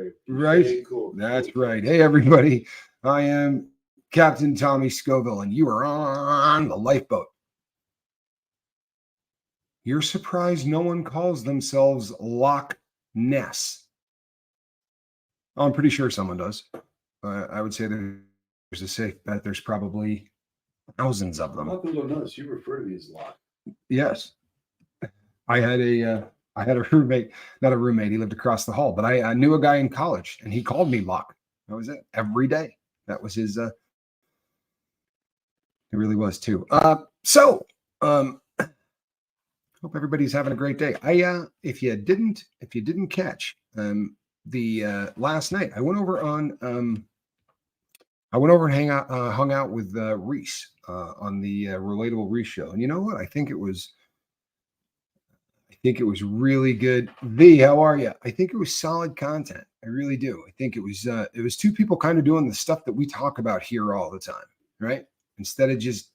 brave. Right. Hey, cool. That's right. Hey, everybody. I am Captain Tommy Scoville, and you are on the lifeboat. You're surprised no one calls themselves Loch Ness. Oh, I'm pretty sure someone does. I would say there's a safe bet there's probably thousands of them. A lot of people don't notice you refer to me as Loch. Yes. I had a roommate, not a roommate, he lived across the hall, but I knew a guy in college and he called me Loch. That was it. Every day. That was his it really was too. Hope everybody's having a great day. If you didn't catch the last night, I went over and hung out with Reese on the Relatable Reese show. And you know what? I think it was really good. How are you? I think it was solid content. I really do. I think it was two people kind of doing the stuff that we talk about here all the time, right? Instead of just,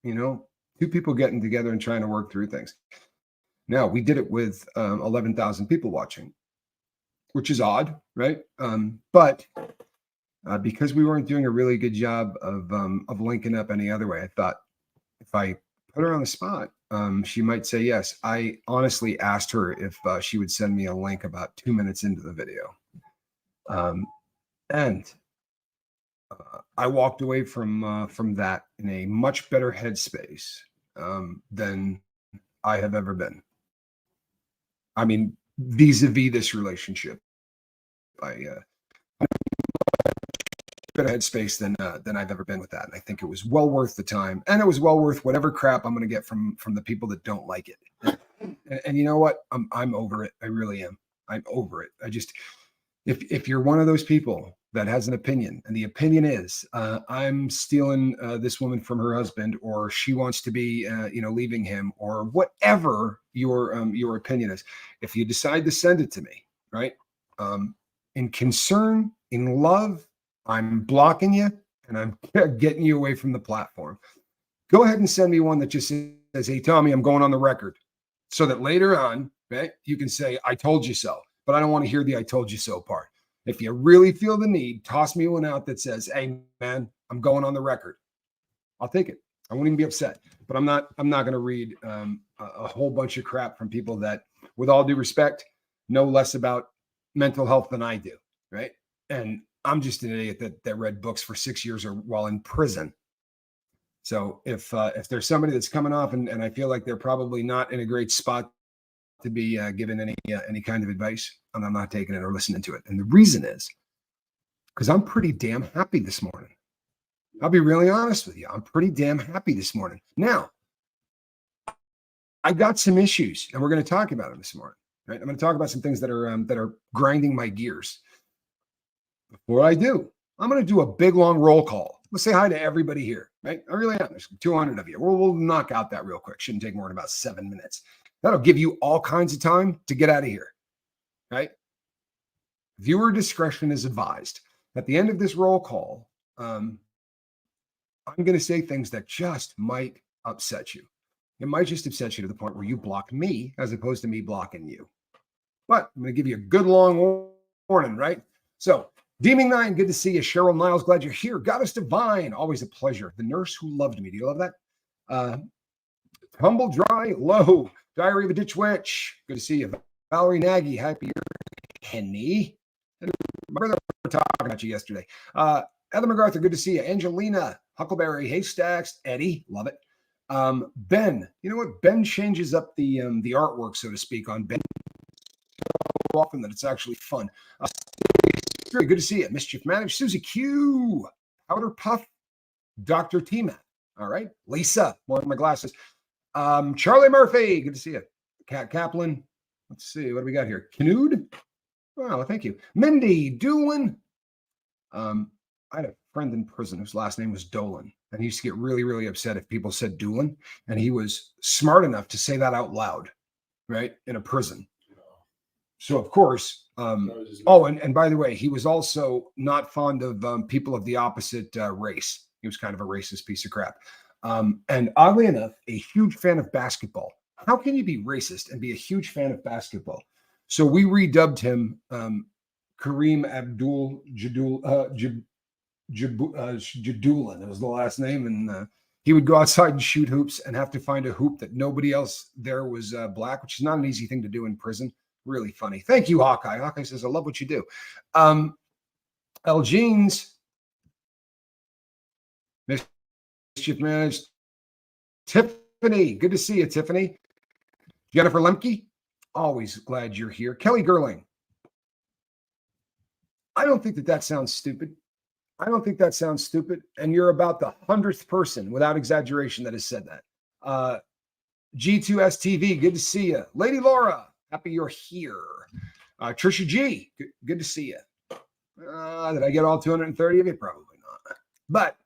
two people getting together and trying to work through things. Now, we did it with 11,000 people watching, which is odd, right? But because we weren't doing a really good job of linking up any other way, I thought if I put her on the spot, she might say yes. I honestly asked her if she would send me a link about 2 minutes into the video. And I walked away from that in a much better headspace than I have ever been. I mean, vis-a-vis this relationship, better headspace than I've ever been with that. And I think it was well worth the time, and it was well worth whatever crap I'm going to get from the people that don't like it. And you know what? I'm over it. I really am. I'm over it. I just, if you're one of those people that has an opinion, and the opinion is I'm stealing this woman from her husband, or she wants to be leaving him, or whatever your opinion is, if you decide to send it to me, right? In concern, in love, I'm blocking you and I'm getting you away from the platform. Go ahead and send me one that just says, "Hey, Tommy, I'm going on the record," so that later on, right, you can say, "I told you so," but I don't want to hear the "I told you so" part. If you really feel the need, toss me one out that says, "Hey, man, I'm going on the record." I'll take it. I won't even be upset, but I'm not going to read a whole bunch of crap from people that, with all due respect, know less about mental health than I do. Right. And I'm just an idiot that read books for 6 years or while in prison. So if there's somebody that's coming off and I feel like they're probably not in a great spot to be given any kind of advice, and I'm not taking it or listening to it. And the reason is because I'm pretty damn happy this morning. I'll be really honest with you. I'm pretty damn happy this morning. Now, I got some issues, and we're going to talk about them this morning. Right? I'm going to talk about some things that are grinding my gears. Before I do, I'm going to do a big, long roll call. Let's say hi to everybody here, right? I really am. There's 200 of you. We'll knock out that real quick. Shouldn't take more than about 7 minutes. That'll give you all kinds of time to get out of here, right? Viewer discretion is advised. At the end of this roll call, I'm going to say things that just might upset you. It might just upset you to the point where you block me as opposed to me blocking you. But I'm going to give you a good long warning, right? So, Deeming 9, good to see you. Cheryl Niles, glad you're here. Goddess Divine, always a pleasure. The Nurse Who Loved Me, do you love that? Humble Dry Low, Diary of a Ditch Witch, good to see you. Valerie Nagy, happy Henny. My brother was talking about you yesterday. Heather MacArthur, good to see you. Angelina, Huckleberry, Haystacks, Eddie, love it. Ben, you know what? Ben changes up the artwork, so to speak, on Ben so often that it's actually fun. Very good to see you. Mischief Managed, Susie Q, Powder Puff, Dr. T-Man. All right. Lisa, one of my glasses. Charlie Murphy, good to see you. Kat Kaplan. Let's see, what do we got here? Canood. Oh, thank you. Mindy Doolin. I had a friend in prison whose last name was Dolan, and he used to get really, really upset if people said Doolin, and he was smart enough to say that out loud, right, in a prison. So, of course, and by the way, he was also not fond of people of the opposite race. He was kind of a racist piece of crap. And oddly enough, a huge fan of basketball. How can you be racist and be a huge fan of basketball? So we redubbed him Kareem Abdul Jadulin. That was the last name. And he would go outside and shoot hoops and have to find a hoop that nobody else there was black, which is not an easy thing to do in prison. Really funny. Thank you, Hawkeye. Hawkeye says, I love what you do. El Jeans, Mischief Managed. Tiffany, good to see you, Tiffany. Jennifer Lemke, always glad you're here. Kelly Gerling, I don't think that sounds stupid. I don't think that sounds stupid. And you're about the 100th person, without exaggeration, that has said that. G2STV, good to see you. Lady Laura, happy you're here. Trisha G, good to see you. Did I get all 230 of you? Probably not. But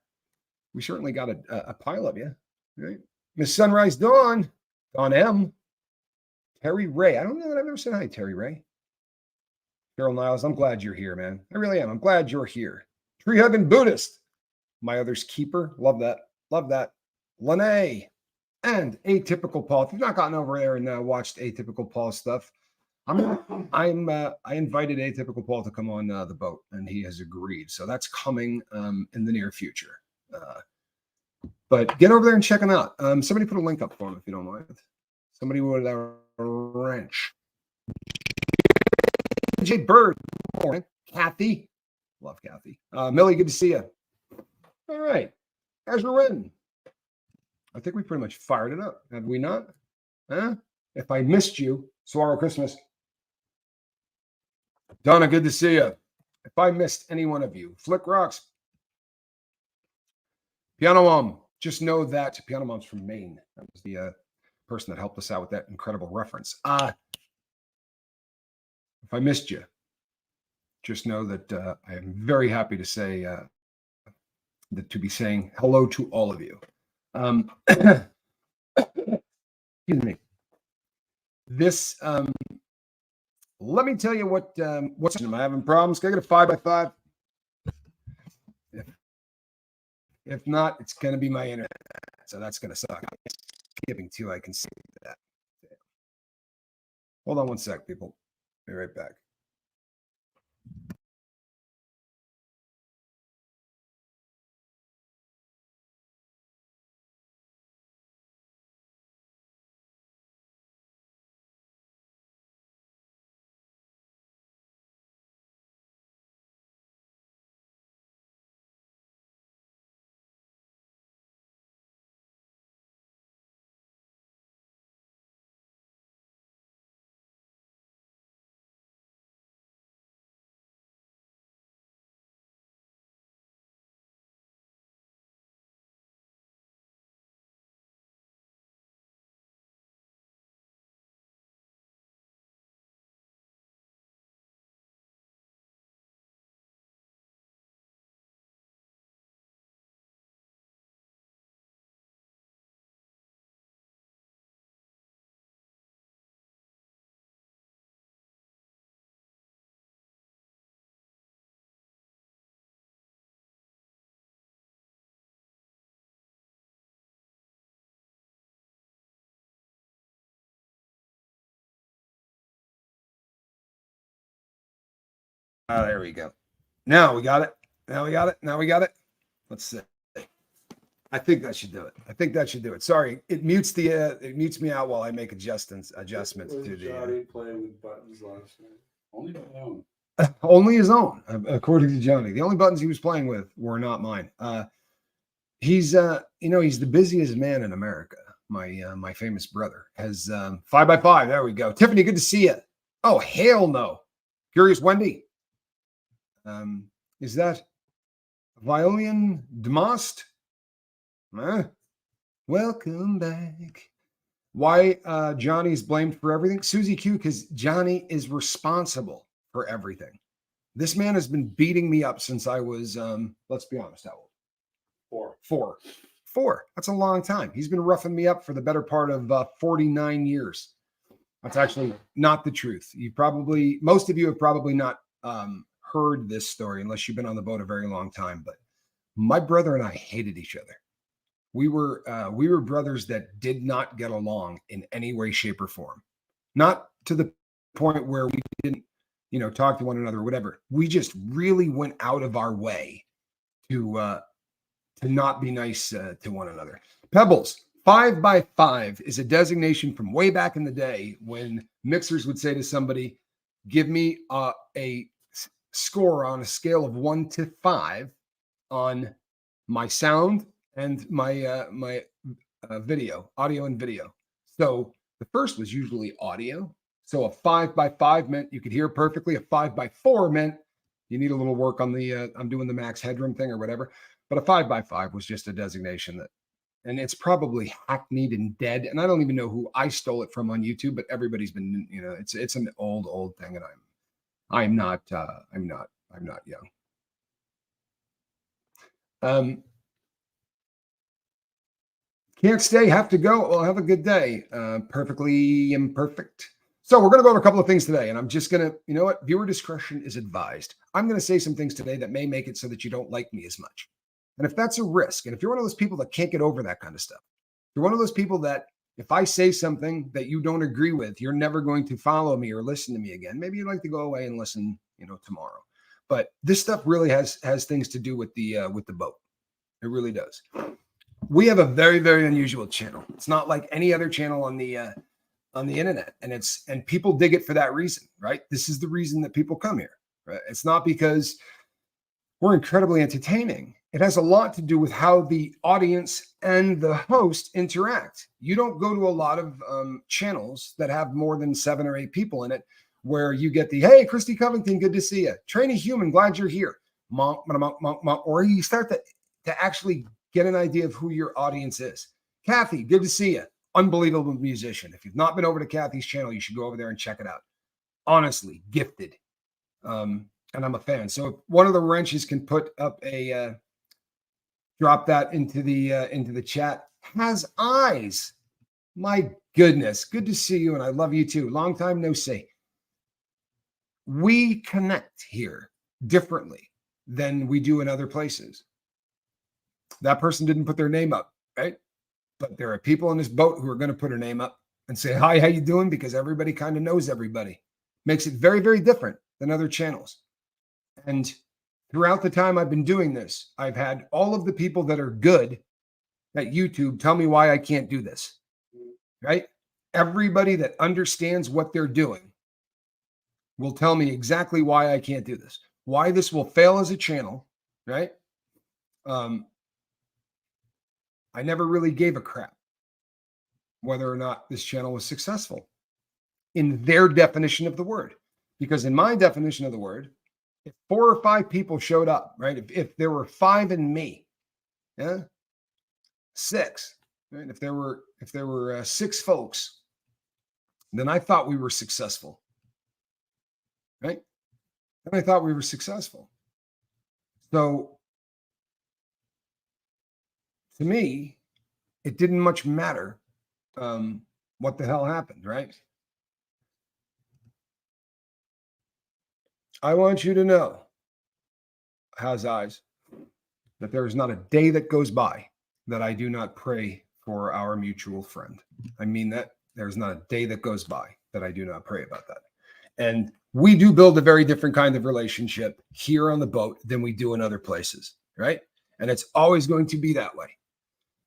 we certainly got a pile of you. Right? Miss Sunrise Dawn, Dawn M. Terry Ray. I don't know that I've ever said hi, Terry Ray. Carol Niles, I'm glad you're here, man. I really am. I'm glad you're here. Tree Hugging Buddhist, my other's keeper. Love that. Love that. Lene and Atypical Paul. If you've not gotten over there and watched Atypical Paul stuff, I invited Atypical Paul to come on the boat, and he has agreed. So that's coming in the near future. But get over there and check him out. Somebody put a link up for him if you don't mind. Somebody with a wrench. J Bird, morning. Kathy, love Kathy. Millie, good to see you. All right, Ezra Wynn. I think we pretty much fired it up, have we not? Huh? If I missed you, Swallow Christmas. Donna, good to see you. If I missed any one of you, Flick Rocks. Piano Mom, just know that Piano Mom's from Maine. That was the person that helped us out with that incredible reference. If I missed you, just know that I am very happy to say to be saying hello to all of you. Excuse me. This, let me tell you what's. Am I having problems? Can I get a 5x5? If not, it's going to be my internet. So that's going to suck. Skipping too, I can see that. Hold on one sec, people. Be right back. There we go. Now we got it. Now we got it. Now we got it. Let's see. I think that should do it. I think that should do it. Sorry, it mutes me out while I make adjustments to the. Johnny playing with buttons last night. Only his own. Only his own, according to Johnny. The only buttons he was playing with were not mine. He's he's the busiest man in America. My famous brother has 5x5. There we go. Tiffany, good to see you. Oh, hell no. Curious Wendy. Is that Violian Dmast? Welcome back. Why Johnny's blamed for everything? Susie Q, because Johnny is responsible for everything. This man has been beating me up since I was, let's be honest, how old? 4. That's a long time. He's been roughing me up for the better part of 49 years. That's actually not the truth. Most of you have probably not heard this story unless you've been on the boat a very long time. But my brother and I hated each other. We were brothers that did not get along in any way, shape, or form. Not to the point where we didn't talk to one another or whatever. We just really went out of our way to not be nice to one another. Pebbles, 5x5 is a designation from way back in the day when mixers would say to somebody, give me a score on a scale of 1 to 5 on my sound and my video, audio and video. So the first was usually audio. So a 5x5 meant you could hear perfectly. A 5x4 meant you need a little work on the I'm doing the max headroom thing or whatever. But a 5x5 was just a designation that, and it's probably hackneyed and dead. And I don't even know who I stole it from on YouTube, but everybody's been, it's an old thing, and I'm not young. Can't stay, have to go. Well, have a good day. Perfectly imperfect. So we're going to go over a couple of things today, and I'm just going to, viewer discretion is advised. I'm going to say some things today that may make it so that you don't like me as much. And if that's a risk, and if you're one of those people that can't get over that kind of stuff, you're one of those people that if I say something that you don't agree with, you're never going to follow me or listen to me again. Maybe you'd like to go away and listen, tomorrow. But this stuff really has things to do with the boat. It really does. We have a very, very unusual channel. It's not like any other channel on the internet, and people dig it for that reason, right? This is the reason that people come here, right? It's not because we're incredibly entertaining. It has a lot to do with how the audience and the host interact. You don't go to a lot of channels that have more than 7 or 8 people in it, where you get the, hey, Christy Covington, good to see you. Trainee Human, glad you're here. Or you start to actually get an idea of who your audience is. Kathy, good to see you. Unbelievable musician. If you've not been over to Kathy's channel, you should go over there and check it out. Honestly, gifted. And I'm a fan. So if one of the wrenches can put up drop that into the chat. Has eyes. My goodness. Good to see you. And I love you too. Long time no see. We connect here differently than we do in other places. That person didn't put their name up, right? But there are people on this boat who are going to put her name up and say, hi, how you doing? Because everybody kind of knows everybody. Makes it very, very different than other channels. And throughout the time I've been doing this, I've had all of the people that are good at YouTube tell me why I can't do this, right? Everybody that understands what they're doing will tell me exactly why I can't do this, why this will fail as a channel, right? I never really gave a crap whether or not this channel was successful in their definition of the word. Because in my definition of the word, if 4 or 5 people showed up, right? If there were 5 in me, 6, right? If there were 6 folks, then I thought we were successful, right? And I thought we were successful. So to me, it didn't much matter what the hell happened, right? I want you to know, has eyes, that there is not a day that goes by that I do not pray for our mutual friend. I mean that. There's not a day that goes by that I do not pray about that. And we do build a very different kind of relationship here on the boat than we do in other places, right? And it's always going to be that way.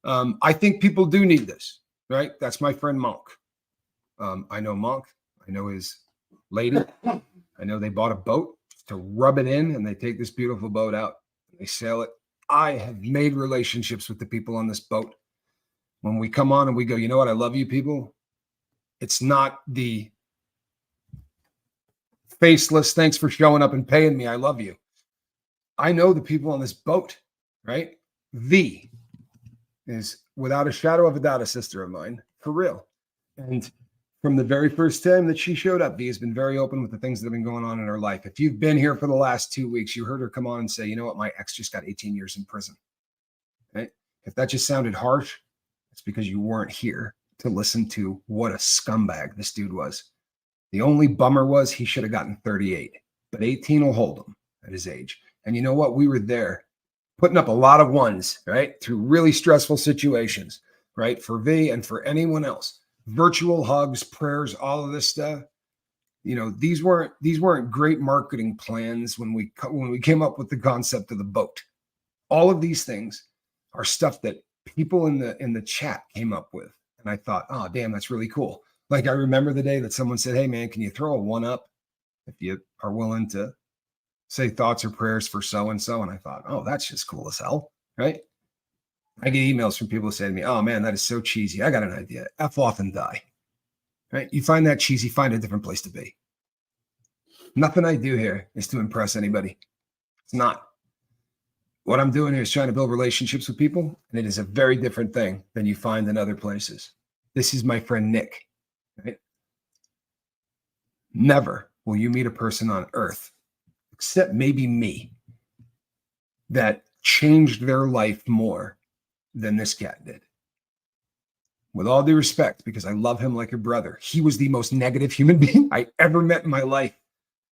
I think people do need this, right? That's my friend Monk. I know Monk. I know his lady. I know they bought a boat to rub it in, and they take this beautiful boat out and they sail it. I have made relationships with the people on this boat. When we come on and we go, you know what? I love you people. It's not the faceless, thanks for showing up and paying me. I love you. I know the people on this boat, right? V is without a shadow of a doubt a sister of mine, for real. And from the very first time that she showed up, V has been very open with the things that have been going on in her life. If you've been here for the last 2 weeks, you heard her come on and say, you know what, my ex just got 18 years in prison. Right? If that just sounded harsh, it's because you weren't here to listen to what a scumbag this dude was. The only bummer was he should have gotten 38, but 18 will hold him at his age. And you know what? We were there putting up a lot of ones, right? Through really stressful situations, right? For V and for anyone else. Virtual hugs, prayers, all of this stuff. these weren't great marketing plans when we came up with the concept of the boat. All of these things are stuff that people in the chat came up with. And I thought, oh, damn, that's really cool. Like, I remember the day that someone said, hey, man, can you throw a 1-up if you are willing to say thoughts or prayers for so-and-so? And I thought, oh, that's just cool as hell, right? I get emails from people who say to me, oh, man, that is so cheesy. I got an idea. F off and die, right? You find that cheesy, find a different place to be. Nothing I do here is to impress anybody. It's not. What I'm doing here is trying to build relationships with people, and it is a very different thing than you find in other places. This is my friend Nick, right? Never will you meet a person on earth, except maybe me, that changed their life more than this cat did. With all due respect, because I love him like a brother, he was the most negative human being I ever met in my life.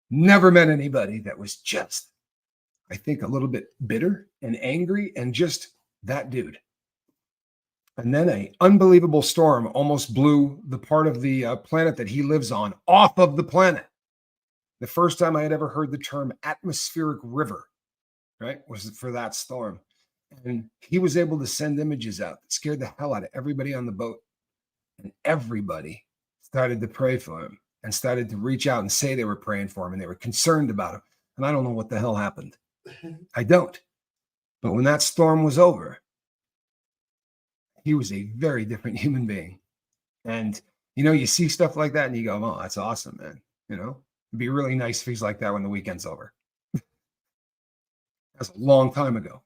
Never met anybody that was just, I think, a little bit bitter and angry and just that dude. And then an unbelievable storm almost blew the part of the planet that he lives on off of the planet. The first time I had ever heard the term atmospheric river, right, was for that storm. And he was able to send images out that scared the hell out of everybody on the boat. And everybody started to pray for him and started to reach out and say they were praying for him and they were concerned about him. And I don't know what the hell happened. I don't. But when that storm was over, he was a very different human being. And, you see stuff like that and you go, oh, that's awesome, man. It'd be really nice if he's like that when the weekend's over. That's a long time ago.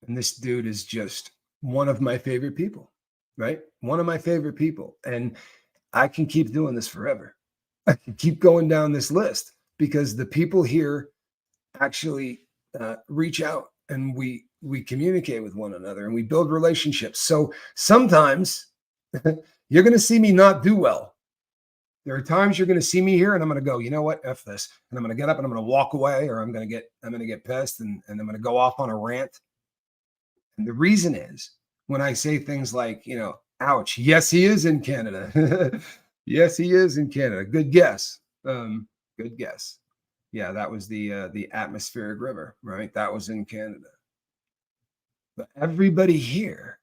And this dude is just one of my favorite people, right? One of my favorite people. And I can keep doing this forever. I can keep going down this list because the people here actually reach out and we communicate with one another and we build relationships. So sometimes you're going to see me not do well. There are times you're going to see me here and I'm going to go, you know what, F this. And I'm going to get up and I'm going to walk away, or I'm going to get pissed and I'm going to go off on a rant. And the reason is when I say things like, ouch, yes, he is in Canada. Yes, he is in Canada. Good guess. Good guess. Yeah, that was the atmospheric river, right? That was in Canada. But everybody here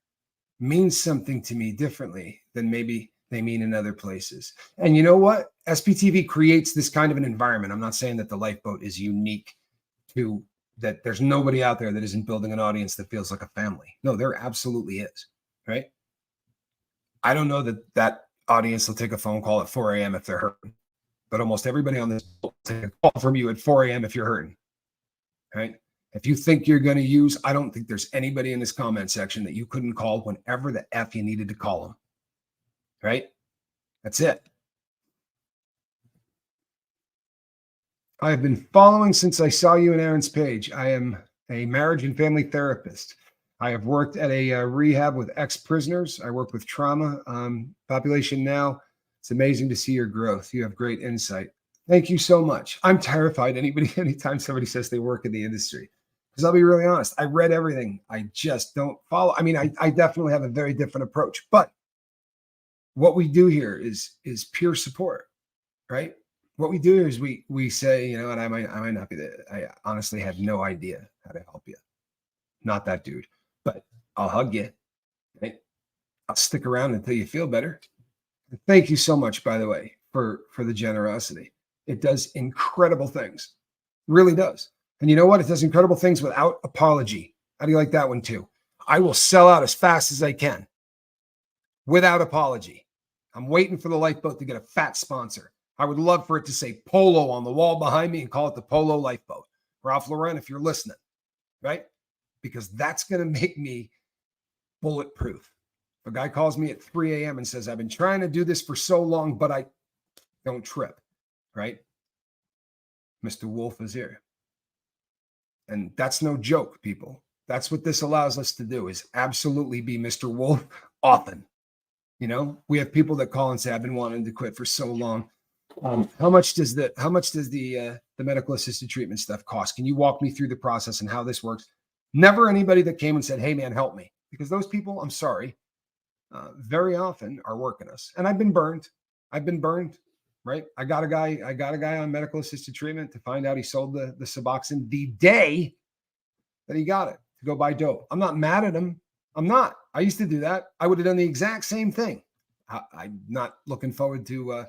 means something to me differently than maybe they mean in other places. And you know what? SPTV creates this kind of an environment. I'm not saying that the Lifeboat is unique to that. There's nobody out there that isn't building an audience that feels like a family. No, there absolutely is, right? I don't know that audience will take a phone call at 4 a.m. if they're hurting, but almost everybody on this will take a call from you at 4 a.m. if you're hurting, right? If you think you're going to use, I don't think there's anybody in this comment section that you couldn't call whenever the F you needed to call them, right? That's it. I have been following since I saw you and Aaron's page. I am a marriage and family therapist. I have worked at a rehab with ex-prisoners. I work with trauma population now. It's amazing to see your growth. You have great insight. Thank you so much. I'm terrified anytime somebody says they work in the industry. Because I'll be really honest, I read everything. I just don't follow. I mean, I definitely have a very different approach. But what we do here is peer support, right? What we do here is we say, and I might not be there. I honestly have no idea how to help you. Not that dude, but I'll hug you. Right? I'll stick around until you feel better. And thank you so much, by the way, for the generosity. It does incredible things. It really does. And you know what? It does incredible things without apology. How do you like that one too? I will sell out as fast as I can without apology. I'm waiting for the Lifeboat to get a fat sponsor. I would love for it to say Polo on the wall behind me and call it the Polo Lifeboat. Ralph Lauren, if you're listening, right? Because that's going to make me bulletproof. If a guy calls me at 3 a.m. and says, I've been trying to do this for so long, but I don't trip, right? Mr. Wolf is here. And that's no joke, people. That's what this allows us to do, is absolutely be Mr. Wolf often. We have people that call and say, I've been wanting to quit for so long. How much does the medical assisted treatment stuff cost? Can you walk me through the process and how this works? Never anybody that came and said, hey man, help me. Because those people, I'm sorry, very often are working us. And I've been burned. right? I got a guy on medical assisted treatment to find out he sold the Suboxone the day that he got it to go buy dope. I'm not mad at him. I'm not. I used to do that. I would have done the exact same thing. I'm not looking forward to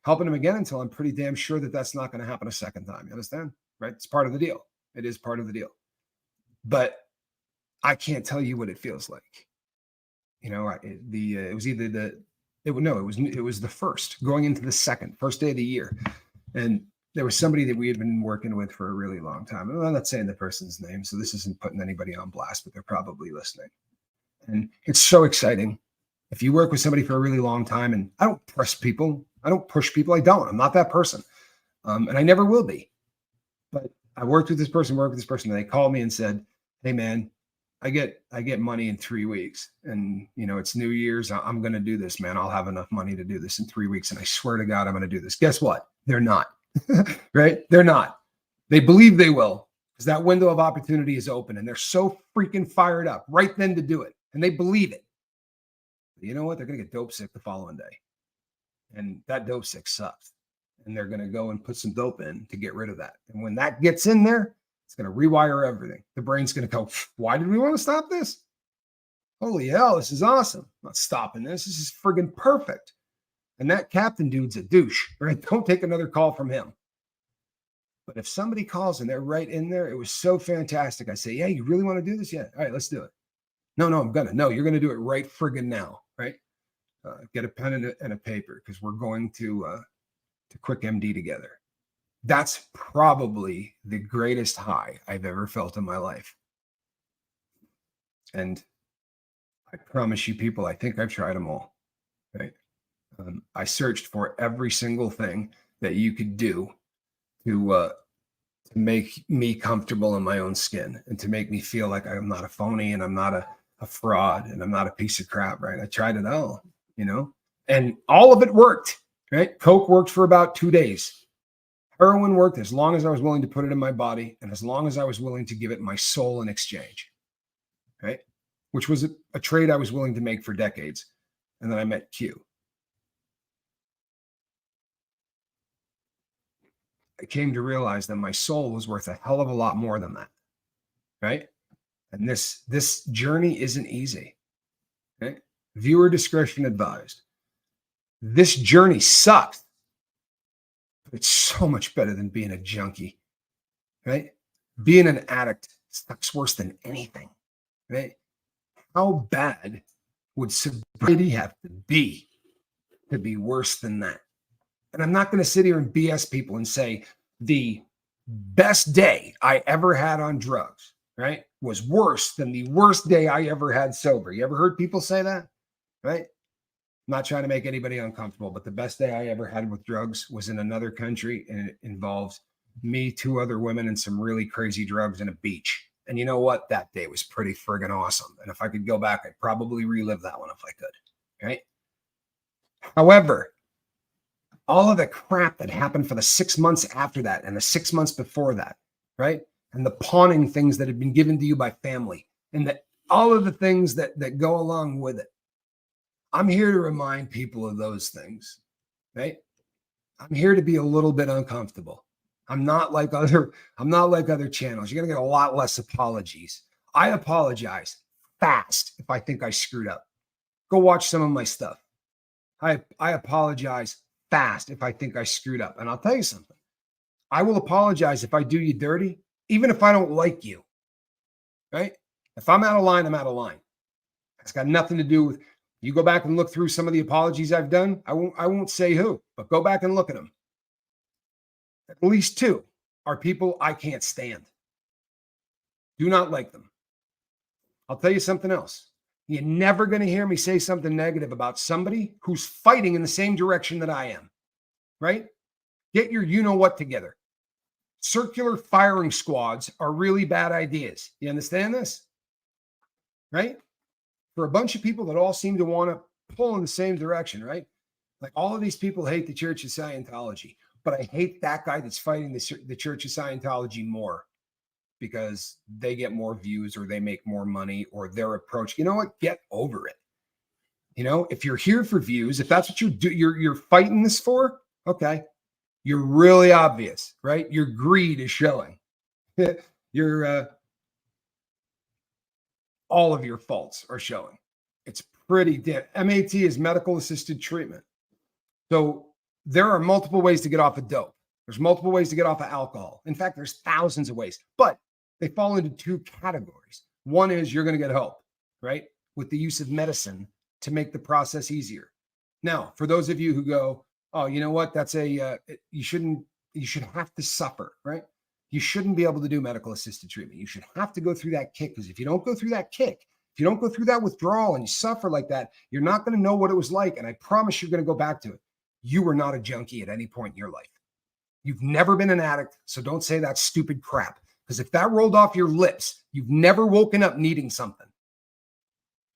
helping him again until I'm pretty damn sure that that's not going to happen a second time. You understand? Right? It's part of the deal. It is part of the deal. But I can't tell you what it feels like. You know, it was either it was the first going into the first day of the year. And there was somebody that we had been working with for a really long time. And I'm not saying the person's name, so this isn't putting anybody on blast, but they're probably listening. And it's so exciting. If you work with somebody for a really long time, and I don't press people, I don't push people, I'm not that person. And I never will be. But I worked with this person, and they called me and said, hey man, I get money in 3 weeks, and you know, it's New Year's. I'm going to do this, man. I'll have enough money to do this in 3 weeks. And I swear to God, I'm going to do this. Guess what? They're not, right? They're not. They believe they will, because that window of opportunity is open and they're so freaking fired up right then to do it. And they believe it. But you know what? They're going to get dope sick the following day. And that dope sick sucks. And they're going to go and put some dope in to get rid of that. And when that gets in there, it's going to rewire everything. The brain's going to go, why did we want to stop this? Holy hell, this is awesome. I'm not stopping this. This is friggin' perfect. And that captain dude's a douche, right? Don't take another call from him. But if somebody calls and they're right in there, it was so fantastic. I say, yeah, you really want to do this? Yeah. All right, let's do it. No, I'm going to. No, you're going to do it right friggin' now, right? Get a pen and a paper, because we're going to Quick MD together. That's probably the greatest high I've ever felt in my life. And I promise you people, I think I've tried them all, right? I searched for every single thing that you could do to make me comfortable in my own skin and to make me feel like I'm not a phony and I'm not a fraud and I'm not a piece of crap, right? I tried it all, you know, and all of it worked, right? Coke worked for about 2 days. Heroin worked as long as I was willing to put it in my body and as long as I was willing to give it my soul in exchange, right? Which was a trade I was willing to make for decades. And then I met Q. I came to realize that my soul was worth a hell of a lot more than that, right? And this journey isn't easy, right? Viewer discretion advised. This journey sucks. It's so much better than being a junkie, right? Being an addict sucks worse than anything, right? How bad would sobriety have to be worse than that? And I'm not going to sit here and BS people and say the best day I ever had on drugs, right, was worse than the worst day I ever had sober. You ever heard people say that, right? I'm not trying to make anybody uncomfortable, but the best day I ever had with drugs was in another country, and it involves me, 2 other women, and some really crazy drugs and a beach. And you know what? That day was pretty friggin' awesome. And if I could go back, I'd probably relive that one if I could, right? However, all of the crap that happened for the 6 months after that and the 6 months before that, right? And the pawning things that had been given to you by family and all of the things that go along with it. I'm here to remind people of those things, right? I'm here to be a little bit uncomfortable. I'm not like other channels. You're going to get a lot less apologies. I apologize fast if I think I screwed up. Go watch some of my stuff. I apologize fast if I think I screwed up. And I'll tell you something. I will apologize if I do you dirty, even if I don't like you, right? If I'm out of line, I'm out of line. It's got nothing to do with, you go back and look through some of the apologies I've done. I won't say who, but go back and look at them. At least 2 are people I can't stand. Do not like them. I'll tell you something else. You're never going to hear me say something negative about somebody who's fighting in the same direction that I am, right? Get your you-know-what together. Circular firing squads are really bad ideas. You understand this? Right? For a bunch of people that all seem to want to pull in the same direction, right? Like all of these people hate the Church of Scientology, but I hate that guy that's fighting the Church of Scientology more because they get more views or they make more money or their approach. You know what? Get over it. You know, if you're here for views, if that's what you do, you're fighting this for, Okay. You're really obvious, right? Your greed is showing. Your all of your faults are showing. It's pretty damn. MAT is medical assisted treatment. So there are multiple ways to get off of dope. There's multiple ways to get off of alcohol. In fact, there's thousands of ways, but they fall into two categories. One is you're going to get help, right? With the use of medicine to make the process easier. Now, for those of you who go, oh, you know what? That's you should have to suffer, right? You shouldn't be able to do medical assisted treatment. You should have to go through that kick, because if you don't go through that kick, if you don't go through that withdrawal and you suffer like that, you're not going to know what it was like. And I promise you're going to go back to it. You were not a junkie at any point in your life. You've never been an addict. So don't say that stupid crap. Because if that rolled off your lips, you've never woken up needing something,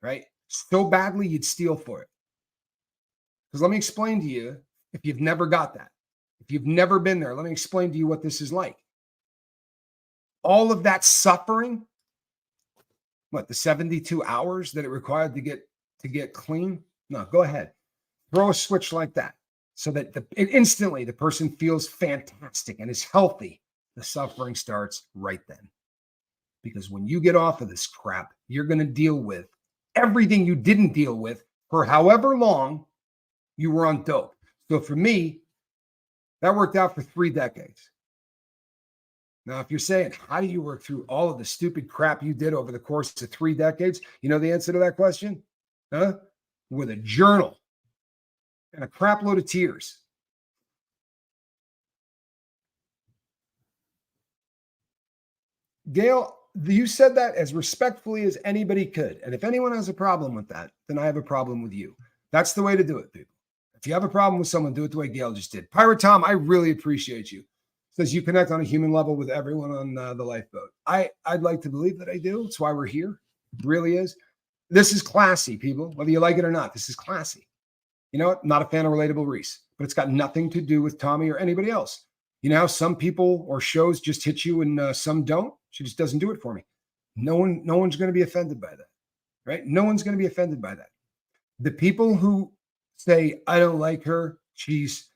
right? So badly you'd steal for it. Because let me explain to you, if you've never got that, if you've never been there, let me explain to you what this is like. All of that suffering, what, the 72 hours that it required to get clean? No, go ahead. Throw a switch like that so that instantly the person feels fantastic and is healthy. The suffering starts right then. Because when you get off of this crap, you're going to deal with everything you didn't deal with for however long you were on dope. So for me, that worked out for 3 decades. Now, if you're saying, how do you work through all of the stupid crap you did over the course of 3 decades? You know the answer to that question? Huh? With a journal and a crap load of tears. Gail, you said that as respectfully as anybody could. And if anyone has a problem with that, then I have a problem with you. That's the way to do it, people. If you have a problem with someone, do it the way Gail just did. Pirate Tom, I really appreciate you. Says you connect on a human level with everyone on the lifeboat. I'd like to believe that I do. That's why we're here. It really is. This is classy, people. Whether you like it or not, this is classy. You know what? I'm not a fan of Relatable Reese, but it's got nothing to do with Tommy or anybody else. You know how some people or shows just hit you and some don't? She just doesn't do it for me. No one's going to be offended by that, right? No one's going to be offended by that. The people who say, I don't like her, she's,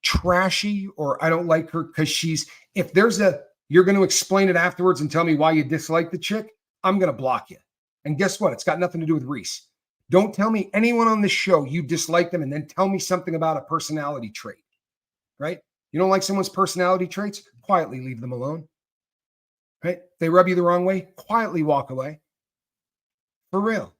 trashy, or I don't like her because you're going to explain it afterwards and tell me why you dislike the chick, I'm going to block you. And guess what? It's got nothing to do with Reese. Don't tell me anyone on this show you dislike them and then tell me something about a personality trait, right? You don't like someone's personality traits? Quietly leave them alone, right? They rub you the wrong way? Quietly walk away. For real.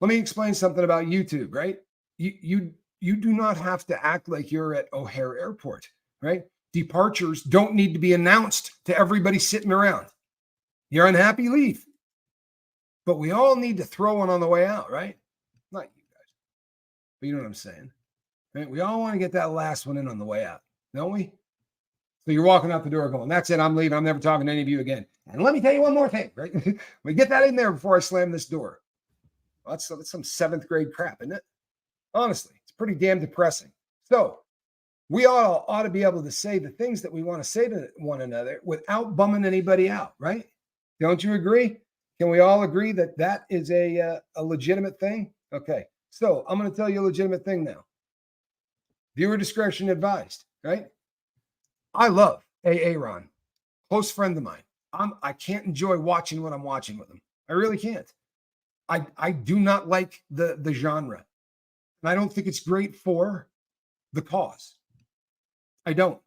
Let me explain something about YouTube, right? You do not have to act like you're at O'Hare Airport, right? Departures don't need to be announced to everybody sitting around. You're unhappy, leave. But we all need to throw one on the way out, right? Not you guys, but you know what I'm saying, right? We all want to get that last one in on the way out, don't we? So you're walking out the door going, that's it, I'm leaving. I'm never talking to any of you again. And let me tell you one more thing, right? We get that in there before I slam this door. Well, that's some 7th grade crap, isn't it? Honestly, it's pretty damn depressing. So we all ought to be able to say the things that we want to say to one another without bumming anybody out, right? Don't you agree? Can we all agree that that is a legitimate thing? Okay, so I'm going to tell you a legitimate thing now. Viewer discretion advised, right? I love Aaron, close friend of mine. I can't enjoy watching what I'm watching with him. I really can't. I do not like the genre. And I don't think it's great for the cause. I don't.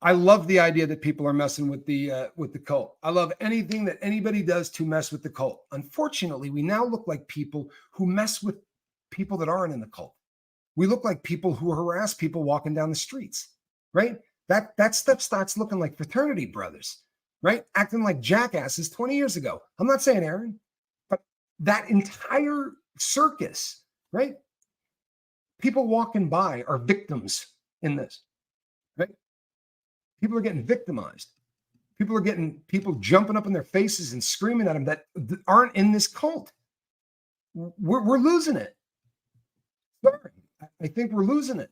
I love the idea that people are messing with the cult. I love anything that anybody does to mess with the cult. Unfortunately, we now look like people who mess with people that aren't in the cult. We look like people who harass people walking down the streets, right? That stuff starts looking like fraternity brothers, right? Acting like jackasses 20 years ago. I'm not saying Aaron, but that entire circus, right? People walking by are victims in this, right? People are getting victimized. People jumping up in their faces and screaming at them that aren't in this cult. We're losing it. Sorry, I think we're losing it.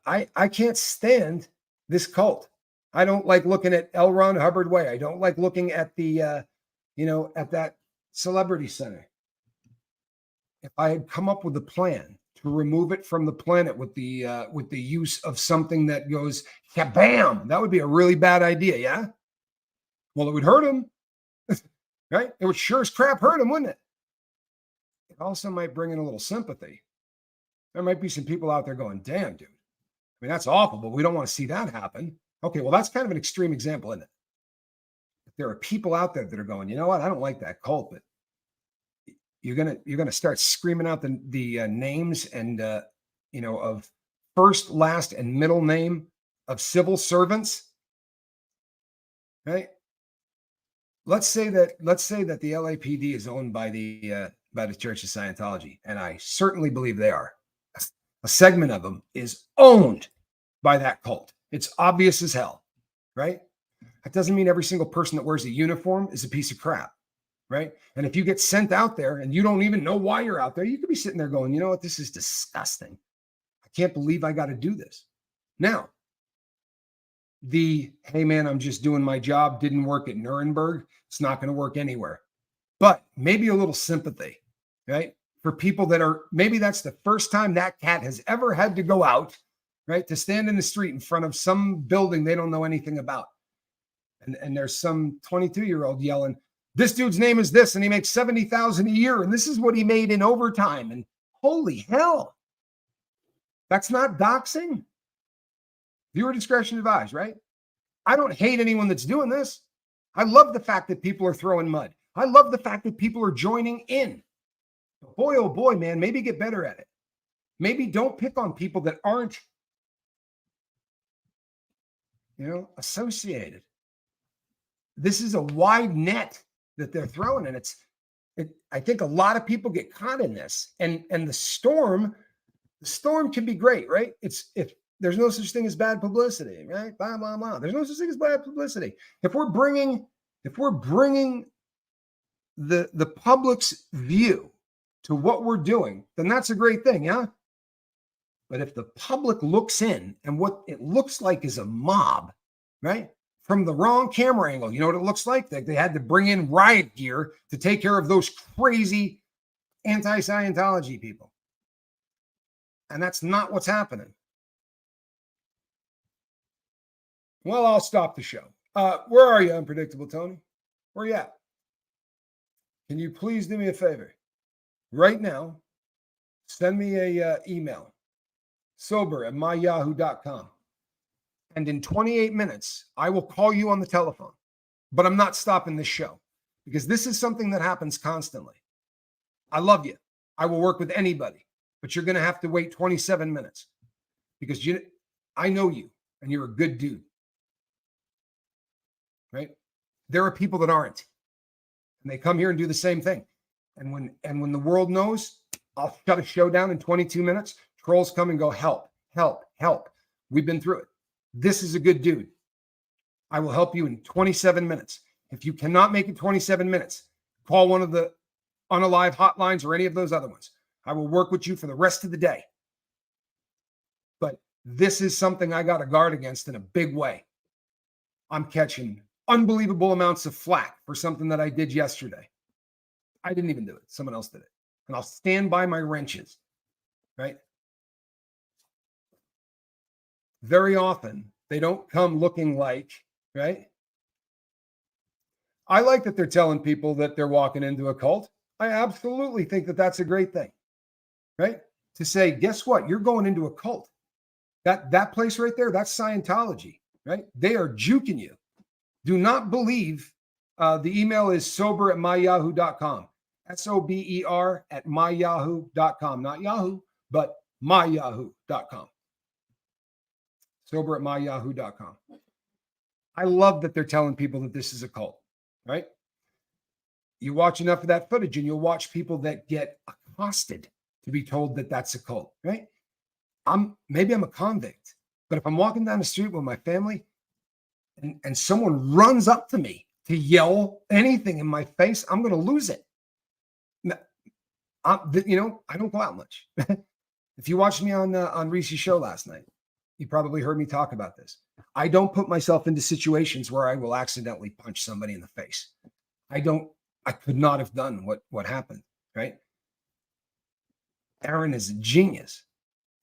I can't stand this cult. I don't like looking at L. Ron Hubbard Way. I don't like looking at the, at that celebrity center. If I had come up with a plan to remove it from the planet with the use of something that goes kabam. That would be a really bad idea, yeah? Well, it would hurt him, right? It would sure as crap hurt him, wouldn't it? It also might bring in a little sympathy. There might be some people out there going, damn, dude. I mean, that's awful, but we don't want to see that happen. Okay, well, that's kind of an extreme example, isn't it? There are people out there that are going, you know what? I don't like that cult, but you're gonna start screaming out the names and of first, last, and middle name of civil servants, right? Let's say that the LAPD is owned by the Church of Scientology, and I certainly believe they are. A segment of them is owned by that cult. It's obvious as hell, right? That doesn't mean every single person that wears a uniform is a piece of crap, right? And if you get sent out there and you don't even know why you're out there, you could be sitting there going, you know what, this is disgusting. I can't believe I got to do this. Now, hey man, I'm just doing my job, didn't work at Nuremberg. It's not going to work anywhere. But maybe a little sympathy, right? For people that are, maybe that's the first time that cat has ever had to go out, right? To stand in the street in front of some building they don't know anything about. And there's some 22-year-old yelling, this dude's name is this, and he makes $70,000 a year, and this is what he made in overtime. And holy hell, that's not doxing. Viewer discretion advised, right? I don't hate anyone that's doing this. I love the fact that people are throwing mud. I love the fact that people are joining in. But boy, oh boy, man, maybe get better at it. Maybe don't pick on people that aren't, associated. This is a wide net that they're throwing, and I think a lot of people get caught in this. And the storm can be great, right? If there's no such thing as bad publicity, right? Blah blah blah. There's no such thing as bad publicity. If we're bringing the public's view to what we're doing, then that's a great thing, yeah? But if the public looks in and what it looks like is a mob, right? From the wrong camera angle, you know what it looks like? They had to bring in riot gear to take care of those crazy anti-Scientology people. And that's not what's happening. Well, I'll stop the show. Where are you, Unpredictable Tony? Where you at? Can you please do me a favor? Right now, send me a email, sober@myyahoo.com. And in 28 minutes, I will call you on the telephone. But I'm not stopping this show because this is something that happens constantly. I love you. I will work with anybody, but you're going to have to wait 27 minutes because I know you and you're a good dude, right? There are people that aren't, and they come here and do the same thing. And when the world knows, I'll shut a show down in 22 minutes. Trolls come and go, help, help, help. We've been through it. This is a good dude. I will help you in 27 minutes. If you cannot make it 27 minutes, call one of the unalive hotlines or any of those other ones. I will work with you for the rest of the day. But this is something I got to guard against in a big way. I'm catching unbelievable amounts of flack for something that I did yesterday. I didn't even do it. Someone else did it. And I'll stand by my wrenches, right? Very often, they don't come looking like, right? I like that they're telling people that they're walking into a cult. I absolutely think that that's a great thing, right? To say, guess what? You're going into a cult. That place right there, that's Scientology, right? They are juking you. Do not believe. The email is sober@myyahoo.com. SOBER@myyahoo.com. Not Yahoo, but myyahoo.com. Sober@myyahoo.com. I love that they're telling people that this is a cult, right? You watch enough of that footage and you'll watch people that get accosted to be told that that's a cult, right? Maybe I'm a convict, but if I'm walking down the street with my family and someone runs up to me to yell anything in my face, I'm going to lose it. I don't go out much. If you watched me on Reese's show last night, you probably heard me talk about this. I don't put myself into situations where I will accidentally punch somebody in the face. I could not have done what happened, right? Aaron is a genius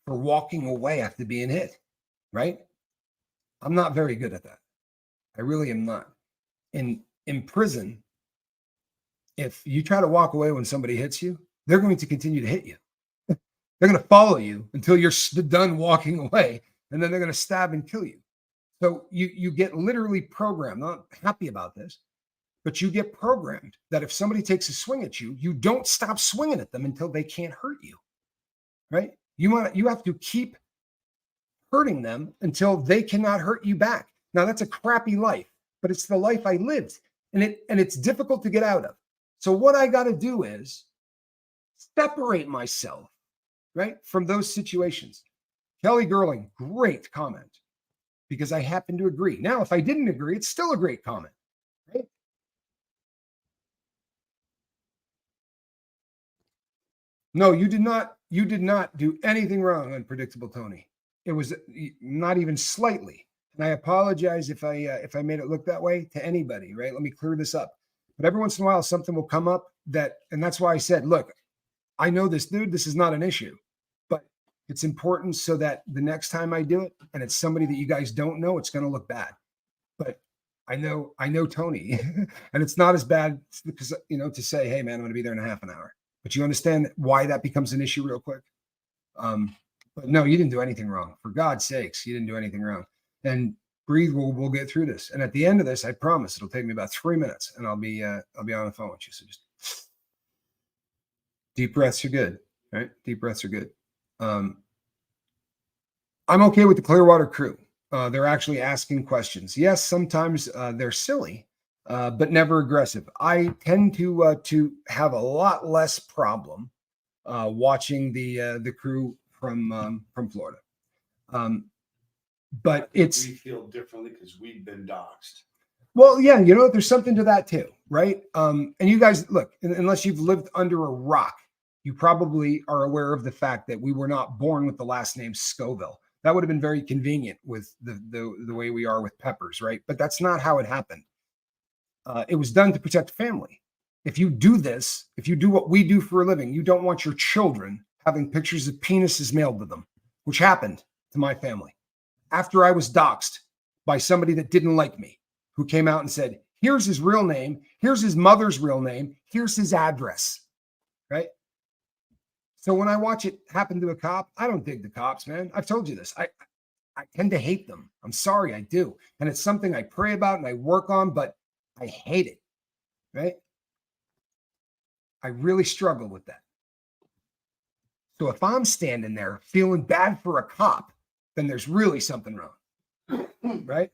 for walking away after being hit, right? I'm not very good at that. I really am not. In prison, if you try to walk away when somebody hits you, they're going to continue to hit you. They're going to follow you until you're done walking away, and then they're going to stab and kill you. So you get literally programmed. I'm not happy about this, but you get programmed that if somebody takes a swing at you, you don't stop swinging at them until they can't hurt you, right? You have to keep hurting them until they cannot hurt you back. Now that's a crappy life, but it's the life I lived, and it's difficult to get out of. So what I got to do is separate myself, right, from those situations. Kelly Gerling, great comment, because I happen to agree. Now, if I didn't agree, it's still a great comment, right? No, you did not do anything wrong, Unpredictable Tony. It was not even slightly. And I apologize if I made it look that way to anybody, right? Let me clear this up. But every once in a while, something will come up and that's why I said, look, I know this dude, this is not an issue, but it's important so that the next time I do it, and it's somebody that you guys don't know, it's going to look bad. But I know Tony, and it's not as bad because, to say, hey man, I'm going to be there in a half an hour. But you understand why that becomes an issue real quick. But no, you didn't do anything wrong. For God's sakes, you didn't do anything wrong. And breathe. We'll get through this. And at the end of this, I promise it'll take me about 3 minutes, and I'll be on the phone with you. So just deep breaths are good, right? Deep breaths are good. I'm okay with the Clearwater crew. They're actually asking questions. Yes, sometimes they're silly, but never aggressive. I tend to have a lot less problem watching the crew from Florida. But we feel differently because we've been doxxed. Well, yeah, there's something to that too, right? And you guys, look, unless you've lived under a rock, you probably are aware of the fact that we were not born with the last name Scoville. That would have been very convenient with the way we are with Peppers, right? But that's not how it happened. It was done to protect family. If you do this, if you do what we do for a living, you don't want your children having pictures of penises mailed to them, which happened to my family. After I was doxxed by somebody that didn't like me, who came out and said, here's his real name, here's his mother's real name, here's his address, right? So when I watch it happen to a cop, I don't dig the cops, man. I've told you this. I tend to hate them. I'm sorry, I do. And it's something I pray about and I work on, but I hate it, right? I really struggle with that. So if I'm standing there feeling bad for a cop, then there's really something wrong, right?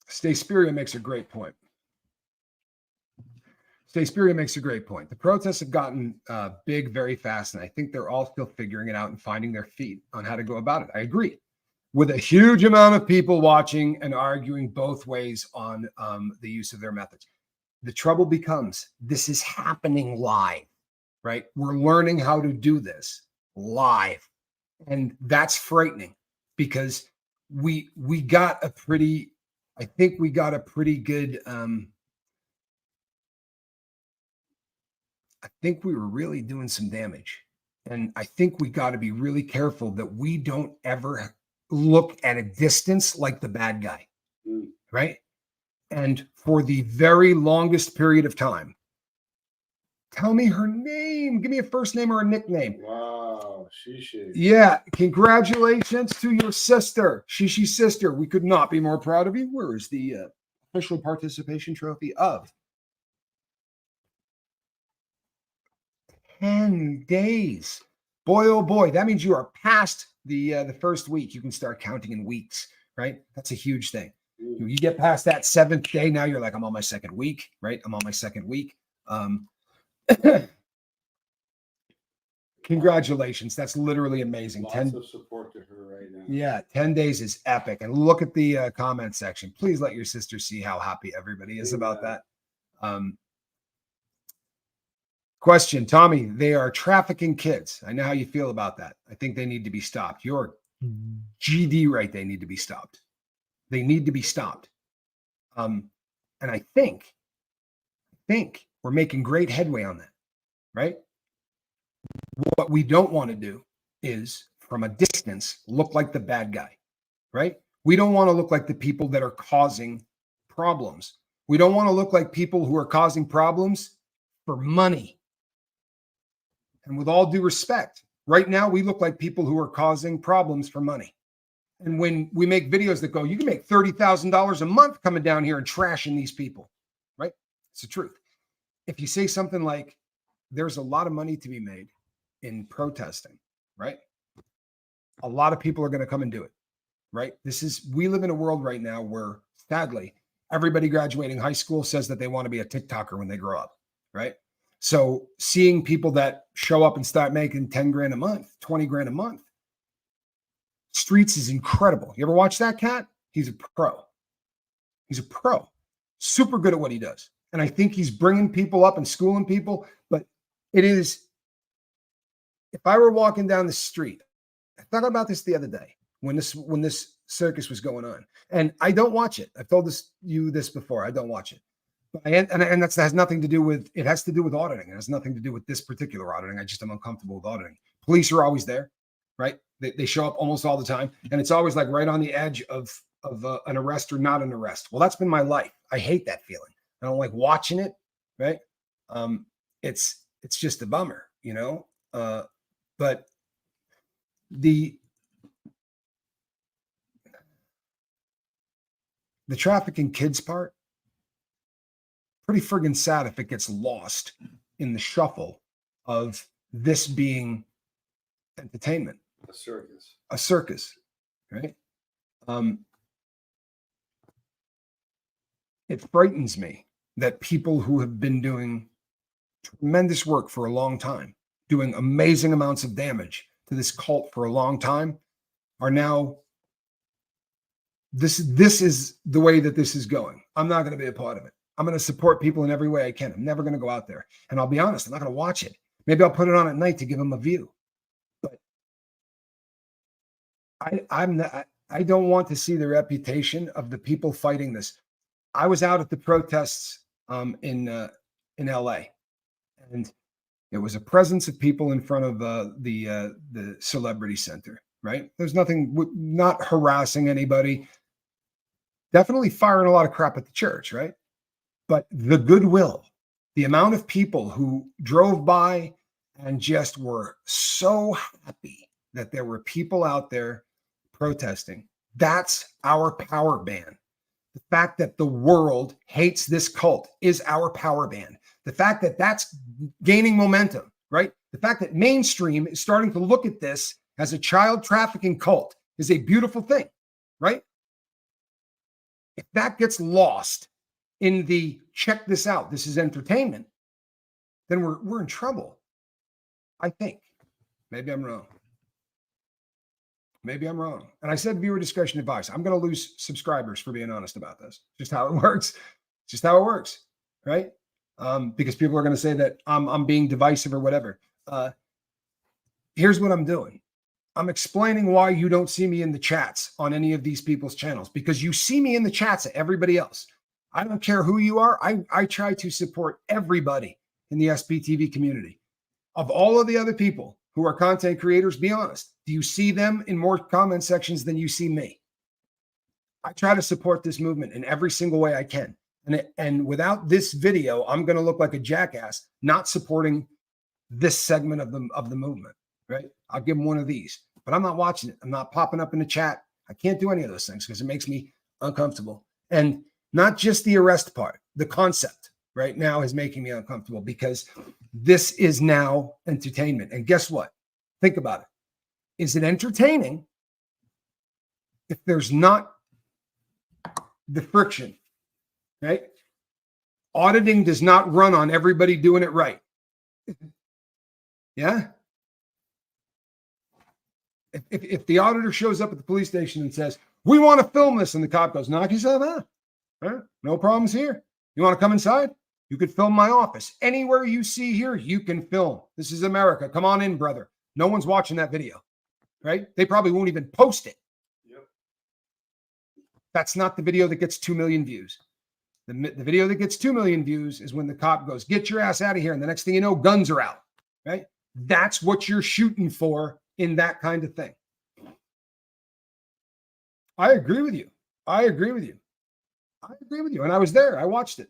Staceperia makes a great point. The protests have gotten big very fast, and I think they're all still figuring it out and finding their feet on how to go about it. I agree. With a huge amount of people watching and arguing both ways on the use of their methods. The trouble becomes, this is happening live, right? We're learning how to do this live. And that's frightening because we got a pretty good, I think we were really doing some damage. And I think we got to be really careful that we don't ever look at a distance like the bad guy, right? And for the very longest period of time, tell me her name. Give me a first name or a nickname. Wow, Shishi. Yeah, congratulations to your sister, Shishi's sister. We could not be more proud of you. Where is the official participation trophy of 10 days? Boy, oh boy, that means you are past the first week. You can start counting in weeks, right? That's a huge thing. You get past that 7th day, now you're like, I'm on my 2nd week, right? I'm on my 2nd week. Congratulations. That's literally amazing. Lots of support to her right now. Yeah, 10 days is epic. And look at the comment section. Please let your sister see how happy everybody is about that. Question, Tommy, they are trafficking kids. I know how you feel about that. I think they need to be stopped. You're GD right. They need to be stopped. They need to be stopped. And I think, We're making great headway on that, right? What we don't want to do is, from a distance, look like the bad guy, right? We don't want to look like the people that are causing problems. We don't want to look like people who are causing problems for money. And with all due respect, right now we look like people who are causing problems for money. And when we make videos that go, you can make $30,000 a month coming down here and trashing these people, right? It's the truth. If you say something like, there's a lot of money to be made in protesting, right? A lot of people are going to come and do it, right? We live in a world right now where, sadly, everybody graduating high school says that they want to be a TikToker when they grow up, right? So seeing people that show up and start making 10 grand a month, 20 grand a month, Streets is incredible. You ever watch that cat? He's a pro. He's a pro. Super good at what he does. And I think he's bringing people up and schooling people. But it is, if I were walking down the street, I thought about this the other day when this circus was going on. And I don't watch it. I've told you this before. I don't watch it. And that has nothing to do with, it has to do with auditing. It has nothing to do with this particular auditing. I just am uncomfortable with auditing. Police are always there, right? They show up almost all the time. And it's always like right on the edge of an arrest or not an arrest. Well, that's been my life. I hate that feeling. I don't like watching it, right? It's just a bummer, you know? But the trafficking kids part, pretty friggin' sad if it gets lost in the shuffle of this being entertainment. A circus, right? It frightens me that people who have been doing tremendous work for a long time, doing amazing amounts of damage to this cult for a long time, are now, this is the way that this is going. I'm not going to be a part of it. I'm going to support people in every way I can. I'm never going to go out there. And I'll be honest, I'm not going to watch it. Maybe I'll put it on at night to give them a view. But I don't want to see the reputation of the people fighting this. I was out at the protests in LA, and it was a presence of people in front of the Celebrity Center, right? There's nothing, not harassing anybody, definitely firing a lot of crap at the church, right? But the goodwill, the amount of people who drove by and just were so happy that there were people out there protesting, that's our power band. The fact that the world hates this cult is our power band. The fact that that's gaining momentum, right? The fact that mainstream is starting to look at this as a child trafficking cult is a beautiful thing, right? If that gets lost in the check this out, this is entertainment, then we're in trouble. I think. Maybe I'm wrong. Maybe I'm wrong. And I said viewer discretion advice. I'm going to lose subscribers for being honest about this. Just how it works. Just how it works, right? Because people are going to say that I'm being divisive or whatever. Here's what I'm doing. I'm explaining why you don't see me in the chats on any of these people's channels, because you see me in the chats of everybody else. I don't care who you are. I try to support everybody in the SPTV community. Of all of the other people who are content creators, be honest. Do you see them in more comment sections than you see me? I try to support this movement in every single way I can. And without this video, I'm going to look like a jackass not supporting this segment of the movement, right? I'll give them one of these, but I'm not watching it. I'm not popping up in the chat. I can't do any of those things because it makes me uncomfortable. And not just the arrest part, the concept right now is making me uncomfortable because this is now entertainment. And guess what? Think about it. Is it entertaining if there's not the friction, right? Auditing does not run on everybody doing it right. Yeah? If the auditor shows up at the police station and says, we want to film this, and the cop goes, knock yourself out. Huh? No problems here. You want to come inside? You could film my office. Anywhere you see here, you can film. This is America. Come on in, brother. No one's watching that video, right? They probably won't even post it. Yep. That's not the video that gets 2 million views. The video that gets 2 million views is when the cop goes, get your ass out of here. And the next thing you know, guns are out, right? That's what you're shooting for in that kind of thing. I agree with you. I agree with you. I agree with you. And I was there. I watched it.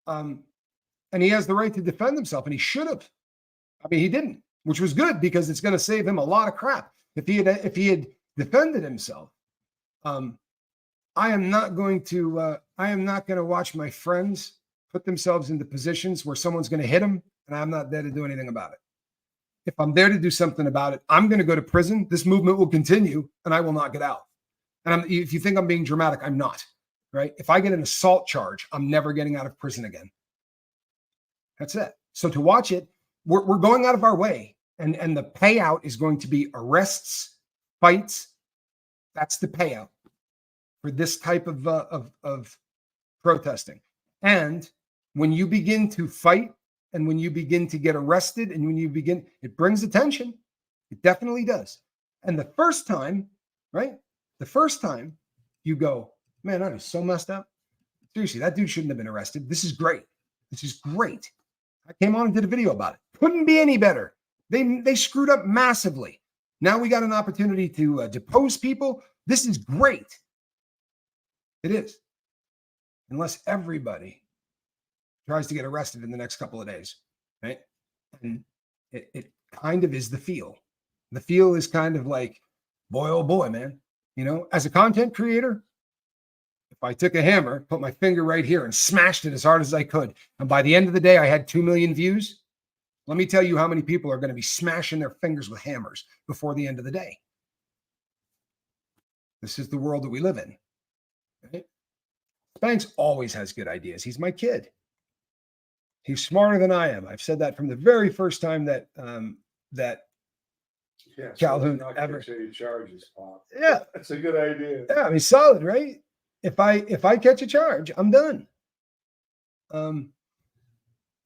And he has the right to defend himself, and he should have. I mean, he didn't, which was good because it's going to save him a lot of crap. If he had defended himself, I am not going to watch my friends put themselves into positions where someone's going to hit them, and I'm not there to do anything about it. If I'm there to do something about it, I'm going to go to prison. This movement will continue, and I will not get out. And if you think I'm being dramatic, I'm not, right? If I get an assault charge, I'm never getting out of prison again. That's it. So to watch it, we're going out of our way, and the payout is going to be arrests, fights. That's the payout for this type of protesting. And when you begin to fight, and when you begin to get arrested, and when you begin, it brings attention. It definitely does. And the first time, right? The first time you go, man, that is so messed up. Seriously, that dude shouldn't have been arrested. This is great. This is great. I came on and did a video about it. Couldn't be any better. They screwed up massively. Now we got an opportunity to depose people. This is great. It is. Unless everybody tries to get arrested in the next couple of days, right? And it kind of is the feel. The feel is kind of like, boy, oh boy, man. You know, as a content creator, if I took a hammer, put my finger right here and smashed it as hard as I could, and by the end of the day, I had 2 million views, let me tell you how many people are going to be smashing their fingers with hammers before the end of the day. This is the world that we live in. Right? Spanx always has good ideas. He's my kid. He's smarter than I am. I've said that from the very first time that Calhoun ever. Charges, Pop. Yeah, that's a good idea. Yeah, I mean, solid, right? If I catch a charge, I'm done.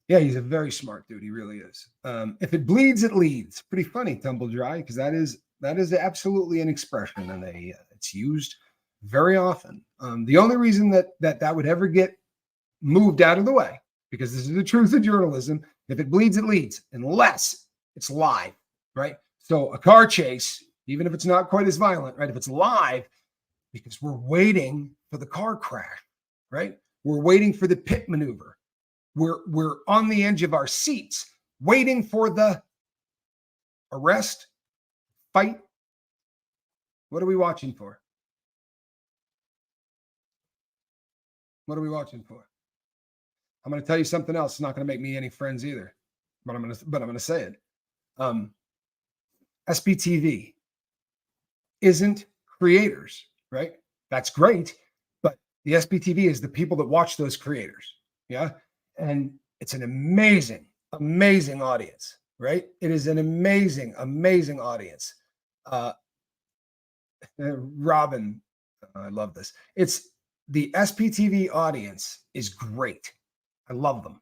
Yeah, he's a very smart dude. He really is. If it bleeds, it leads. Pretty funny, tumble dry, because that is absolutely an expression, and it's used very often. The only reason that would ever get moved out of the way, because this is the truth of journalism, if it bleeds, it leads, unless it's live, right? So a car chase, even if it's not quite as violent, right? If it's live, because we're waiting for the car crash, right? We're waiting for the pit maneuver. We're on the edge of our seats, waiting for the arrest, fight. What are we watching for? What are we watching for? I'm going to tell you something else. It's not going to make me any friends either, but I'm going to say it. SBTV isn't creators, right? That's great, but the SBTV is the people that watch those creators, yeah? And it's an amazing, amazing audience, right? It is an amazing, amazing audience. Robin, I love this. It's the SPTV audience is great. I love them.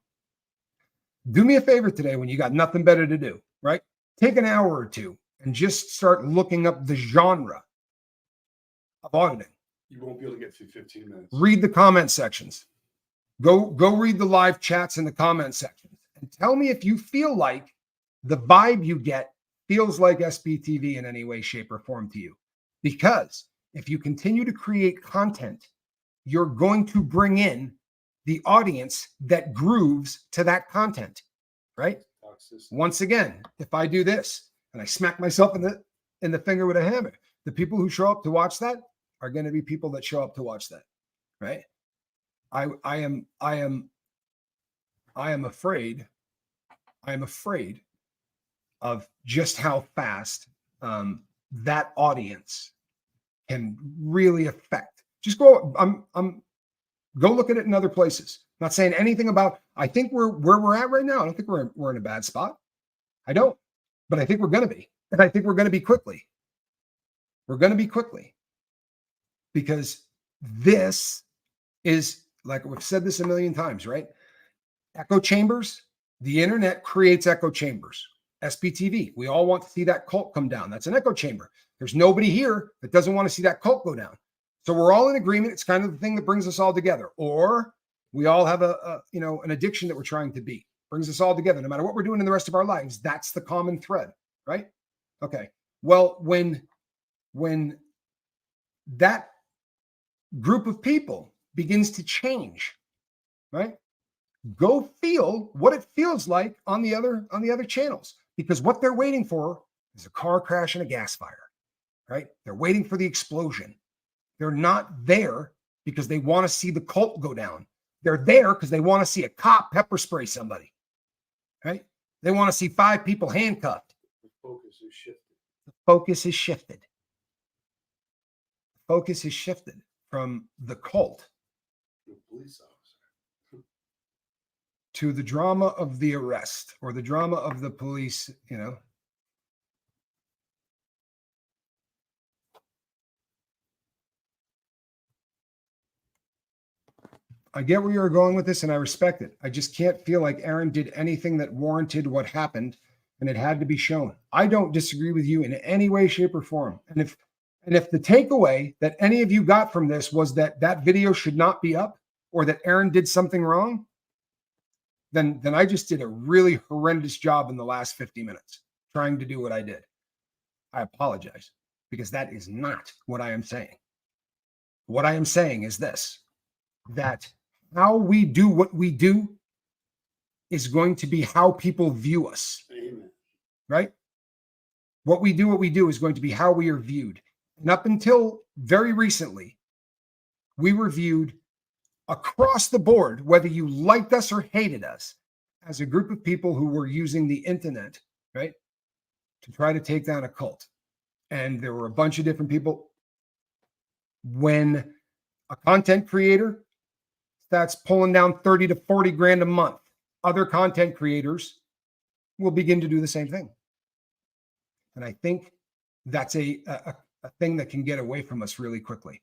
Do me a favor today when you got nothing better to do, right? Take an hour or two and just start looking up the genre of auditing. You won't be able to get through 15 minutes. Read the comment sections. Go read the live chats in the comment sections and tell me if you feel like the vibe you get feels like SBTV in any way, shape, or form to you. Because if you continue to create content, you're going to bring in the audience that grooves to that content, right? Once again, if I do this and I smack myself in the finger with a hammer, the people who show up to watch that are going to be people that show up to watch that, right? I am afraid of just how fast that audience can really affect. Just go. Go look at it in other places. Not saying anything about. I think where we're at right now. I don't think we're in a bad spot. I don't, but I think we're going to be, and I think we're going to be quickly. We're going to be quickly, because this is, like we've said this a million times, right? Echo chambers. The internet creates echo chambers. SPTV. We all want to see that cult come down. That's an echo chamber. There's nobody here that doesn't want to see that cult go down. So we're all in agreement. It's kind of the thing that brings us all together. Or we all have an addiction that we're trying to beat. Brings us all together. No matter what we're doing in the rest of our lives, that's the common thread, right? Okay. Well, when that group of people begins to change, right? Go feel what it feels like on the other channels, because what they're waiting for is a car crash and a gas fire, right? They're waiting for the explosion. They're not there because they want to see the cult go down. They're there because they want to see a cop pepper spray somebody, right? They want to see 5 people handcuffed. The focus is shifted. The focus is shifted. Focus is shifted from the cult The police officer. to the drama of the arrest or the drama of the police, I get where you're going with this and I respect it. I just can't feel like Aaron did anything that warranted what happened and it had to be shown. I don't disagree with you in any way, shape, or form. And if the takeaway that any of you got from this was that that video should not be up or that Aaron did something wrong, then I just did a really horrendous job in the last 50 minutes trying to do what I did. I apologize, because that is not what I am saying. What I am saying is this, that how we do what we do is going to be how people view us. Amen. Right? What we do is going to be how we are viewed. And up until very recently, we were viewed across the board, whether you liked us or hated us, as a group of people who were using the internet, right, to try to take down a cult. And there were a bunch of different people. When a content creator starts pulling down 30 to 40 grand a month, other content creators will begin to do the same thing. And I think that's a thing that can get away from us really quickly.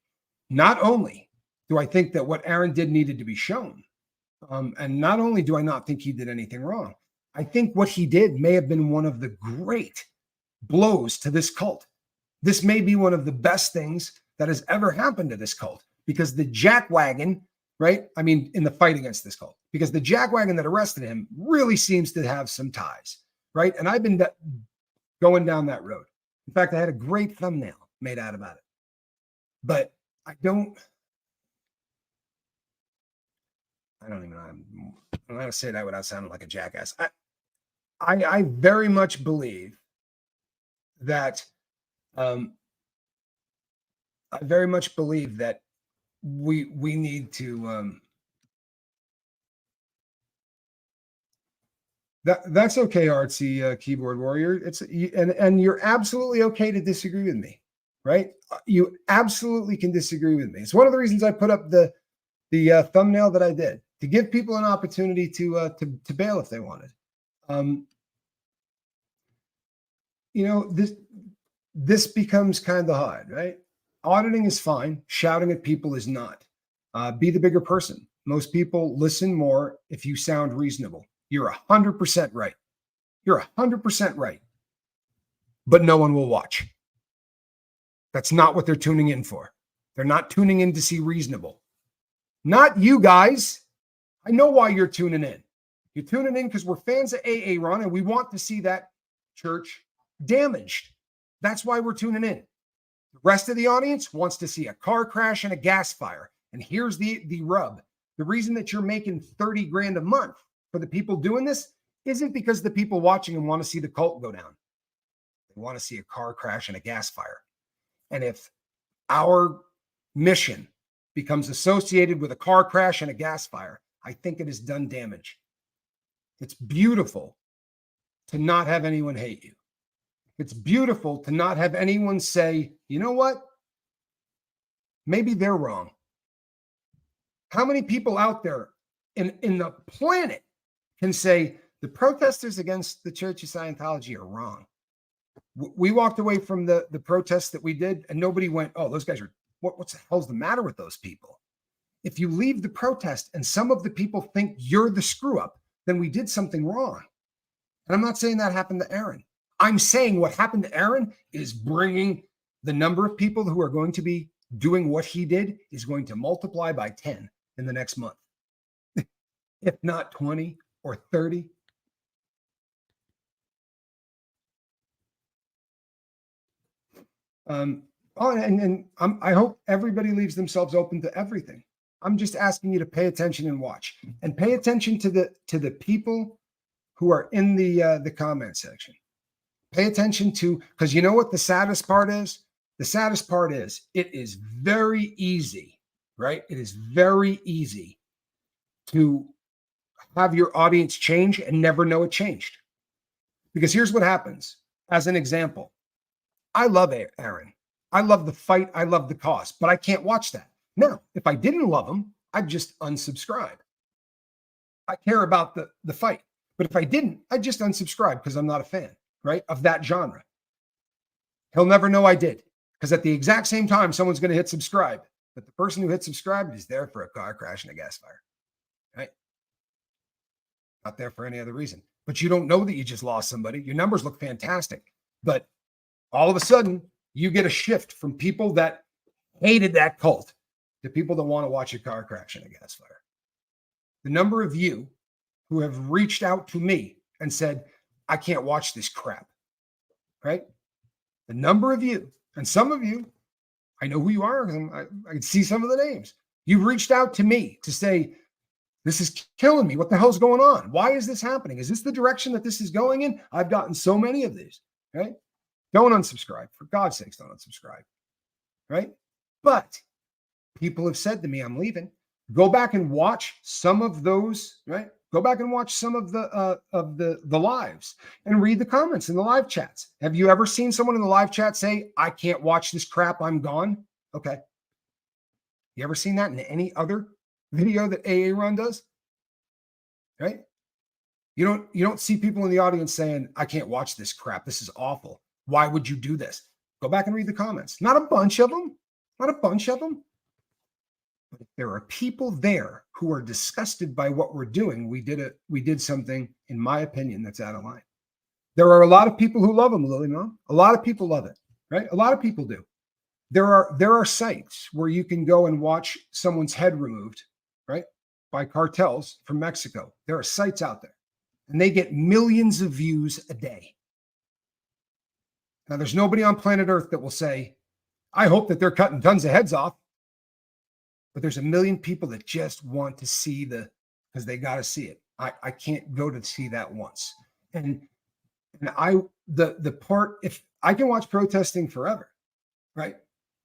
Not only do I think that what Aaron did needed to be shown, and not only do I not think he did anything wrong, I think what he did may have been one of the great blows to this cult. This may be one of the best things that has ever happened to this cult, because the jackwagon, right? I mean, in the fight against this cult, because the jackwagon that arrested him really seems to have some ties, right? And I've been going down that road. In fact, I had a great thumbnail made out about it, but I'm not going to say that without sounding like a jackass. I very much believe that we need to that's okay, artsy keyboard warrior. And you're absolutely okay to disagree with me, right? You absolutely can disagree with me. It's one of the reasons I put up the thumbnail that I did, to give people an opportunity to bail if they wanted. This becomes kind of hard, right? Auditing is fine. Shouting at people is not. Be the bigger person. Most people listen more if you sound reasonable. You're 100% right. You're 100% right. But no one will watch. That's not what they're tuning in for. They're not tuning in to see reasonable. Not you guys. I know why you're tuning in. You're tuning in because we're fans of AA, Ron, and we want to see that church damaged. That's why we're tuning in. The rest of the audience wants to see a car crash and a gas fire. And here's the rub. The reason that you're making 30 grand a month for the people doing this isn't because the people watching them want to see the cult go down. They want to see a car crash and a gas fire. And if our mission becomes associated with a car crash and a gas fire, I think it has done damage. It's beautiful to not have anyone hate you. It's beautiful to not have anyone say, you know what? Maybe they're wrong. How many people out there in the planet can say the protesters against the Church of Scientology are wrong? We walked away from the protests that we did and nobody went, oh, those guys are, what's the hell's the matter with those people? If you leave the protest and some of the people think you're the screw up, then we did something wrong. And I'm not saying that happened to Aaron. I'm saying what happened to Aaron is bringing the number of people who are going to be doing what he did is going to multiply by 10 in the next month, if not 20 or 30. I hope everybody leaves themselves open to everything. I'm just asking you to pay attention and watch, and pay attention to the people who are in the comment section. Pay attention to, because you know what the saddest part is? The saddest part is it is very easy, right? It is very easy to have your audience change and never know it changed. Because here's what happens. As an example, I love Aaron. I love the fight. I love the cause, but I can't watch that. Now, if I didn't love him, I'd just unsubscribe. I care about the fight. But if I didn't, I'd just unsubscribe because I'm not a fan, right, of that genre. He'll never know I did, because at the exact same time, someone's going to hit subscribe. But the person who hit subscribe is there for a car crash and a gas fire, right? Not there for any other reason. But you don't know that you just lost somebody. Your numbers look fantastic. But all of a sudden, you get a shift from people that hated that cult to people that want to watch a car crash and a gas fire. The number of you who have reached out to me and said, I can't watch this crap, right? The number of you, and some of you, I know who you are. I can see some of the names. You've reached out to me to say, this is killing me. What the hell's going on? Why is this happening? Is this the direction that this is going in? I've gotten so many of these, right? Don't unsubscribe. For God's sakes, don't unsubscribe, right? But people have said to me, I'm leaving. Go back and watch some of those, right? Go back and watch some of the lives and read the comments in the live chats. Have you ever seen someone in the live chat say, I can't watch this crap, I'm gone? Okay. You ever seen that in any other video that AA Run does? Right? You don't see people in the audience saying, I can't watch this crap. This is awful. Why would you do this? Go back and read the comments. Not a bunch of them. Not a bunch of them. But if there are people there who are disgusted by what we're doing, we did something, in my opinion, that's out of line. There are a lot of people who love them, Lily Mom. A lot of people love it, right? A lot of people do. There are sites where you can go and watch someone's head removed, right, by cartels from Mexico. There are sites out there, and they get millions of views a day. Now, there's nobody on planet Earth that will say, I hope that they're cutting tons of heads off. But there's a million people that just want to see because they got to see it. I can't go to see that once. And the part, if I can watch protesting forever, right?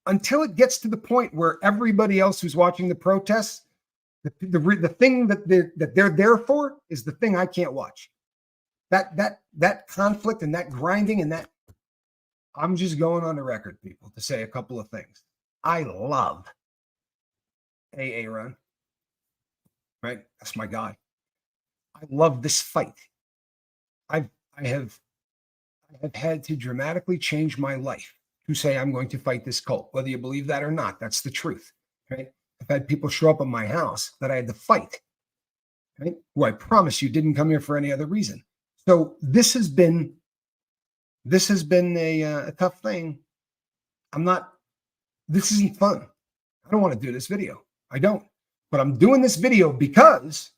Until it gets to the point where everybody else who's watching the protests, the thing that they're there for is the thing I can't watch. That conflict and that grinding and that, I'm just going on the record, people, to say a couple of things. I love AA Run, right? That's my guy. I love this fight. I have had to dramatically change my life to say I'm going to fight this cult, whether you believe that or not. That's the truth, right? I've had people show up at my house that I had to fight, right? Who I promise you didn't come here for any other reason. So this has been a tough thing. This isn't fun. I don't want to do this video. I don't. But I'm doing this video because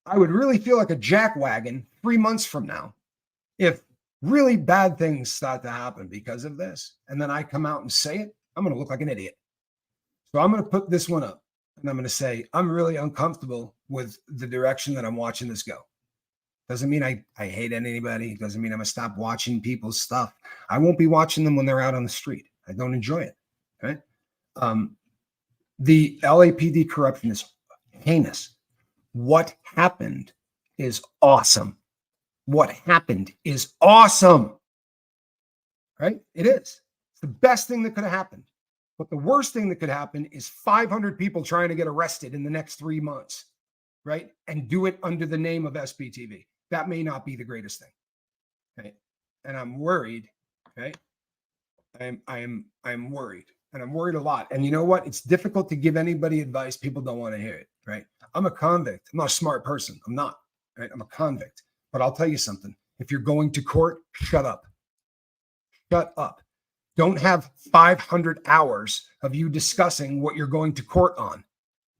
I would really feel like a jackwagon 3 months from now if really bad things start to happen because of this. And then I come out and say it, I'm going to look like an idiot. So I'm going to put this one up and I'm going to say, I'm really uncomfortable with the direction that I'm watching this go. Doesn't mean I hate anybody. Doesn't mean I'm going to stop watching people's stuff. I won't be watching them when they're out on the street. I don't enjoy it. Right? The LAPD corruption is heinous. What happened is awesome. What happened is awesome. Right? It is. It's the best thing that could have happened. But the worst thing that could happen is 500 people trying to get arrested in the next 3 months. Right? And do it under the name of SPTV. That may not be the greatest thing. Right? And I'm worried. Right? I'm worried. And I'm worried a lot. And you know what? It's difficult to give anybody advice. People don't want to hear it, right? I'm a convict. I'm not a smart person. I'm not, right? I'm a convict. But I'll tell you something. If you're going to court, shut up. Shut up. Don't have 500 hours of you discussing what you're going to court on,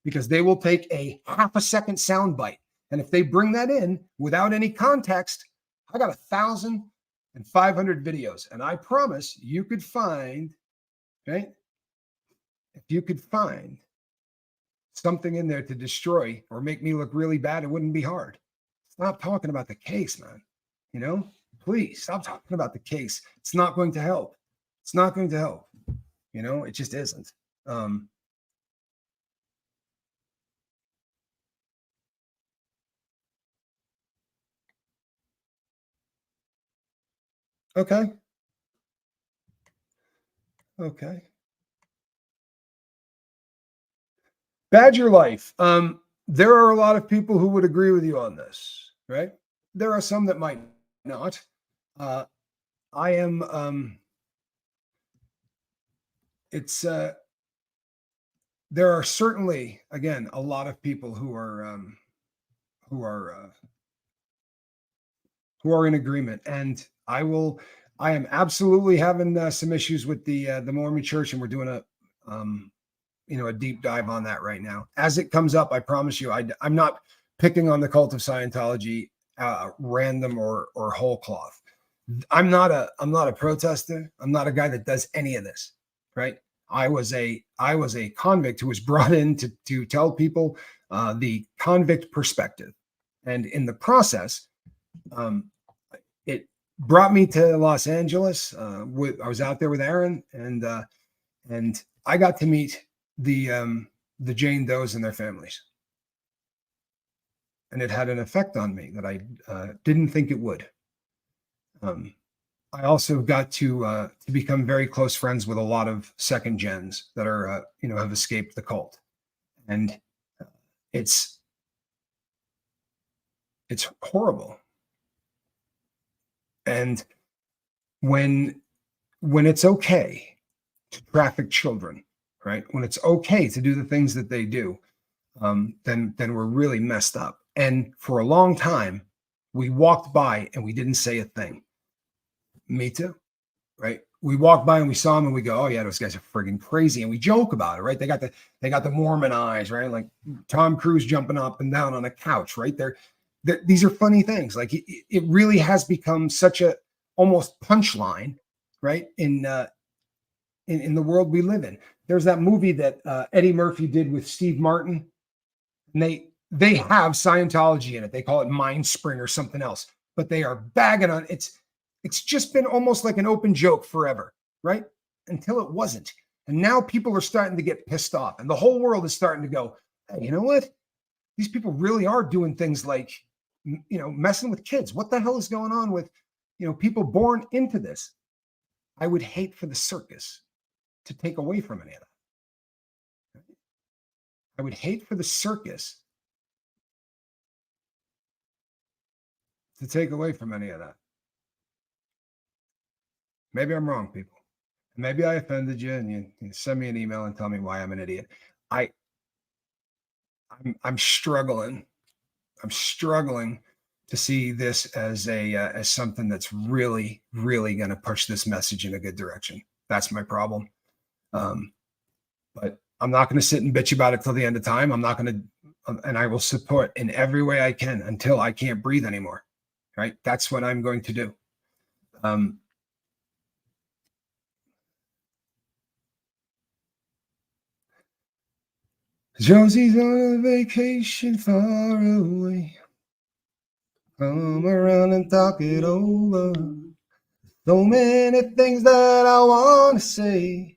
because they will take a half a second soundbite. And if they bring that in without any context, I got 1,500 videos. And I promise you could find, right? If you could find something in there to destroy or make me look really bad, it wouldn't be hard. Stop talking about the case, man. You know, please stop talking about the case. It's not going to help. It's not going to help. You know, it just isn't. Okay. Okay. Badger life. There are a lot of people who would agree with you on this, right? There are some that might not. I am, there are certainly, again, a lot of people who are in agreement. And I am absolutely having some issues with the Mormon church, and we're doing a deep dive on that right now. As it comes up, I promise you, I'm not picking on the cult of Scientology, random or whole cloth. I'm not a protester. I'm not a guy that does any of this, right? I was a convict who was brought in to tell people the convict perspective. And in the process, it brought me to Los Angeles. I was out there with Aaron, and I got to meet the Jane Does and their families. And it had an effect on me that I didn't think it would. I also got to become very close friends with a lot of second gens that are, have escaped the cult. And it's horrible. And when it's okay to traffic children, right? When it's okay to do the things that they do, then we're really messed up. And for a long time, we walked by and we didn't say a thing. Me too, right? We walked by and we saw them and we go, "Oh yeah, those guys are friggin' crazy," and we joke about it, right? They got the Mormon eyes, right? Like Tom Cruise jumping up and down on a couch, right? These are funny things. Like it really has become such a almost punchline, right? In the world we live in. There's that movie that Eddie Murphy did with Steve Martin, and they have Scientology in it. They call it Mind Spring or something else, but they are bagging on it's just been almost like an open joke forever, right? Until it wasn't. And now people are starting to get pissed off, and the whole world is starting to go, "Hey, you know what? These people really are doing things like, messing with kids. What the hell is going on with, people born into this?" I would hate for the circus to take away from any of that. I would hate for the circus to take away from any of that. Maybe I'm wrong, people. Maybe I offended you, and you send me an email and tell me why I'm an idiot. I'm struggling. I'm struggling to see this as as something that's really, really going to push this message in a good direction. That's my problem. But I'm not going to sit and bitch about it till the end of time. I'm not going to, and I will support in every way I can until I can't breathe anymore. Right? That's what I'm going to do. Josie's on a vacation far away. Come around and talk it over. So many things that I want to say.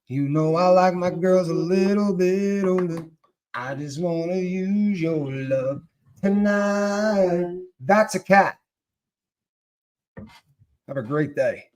You know I like my girls a little bit older. I just want to use your love tonight. That's a cat. Have a great day.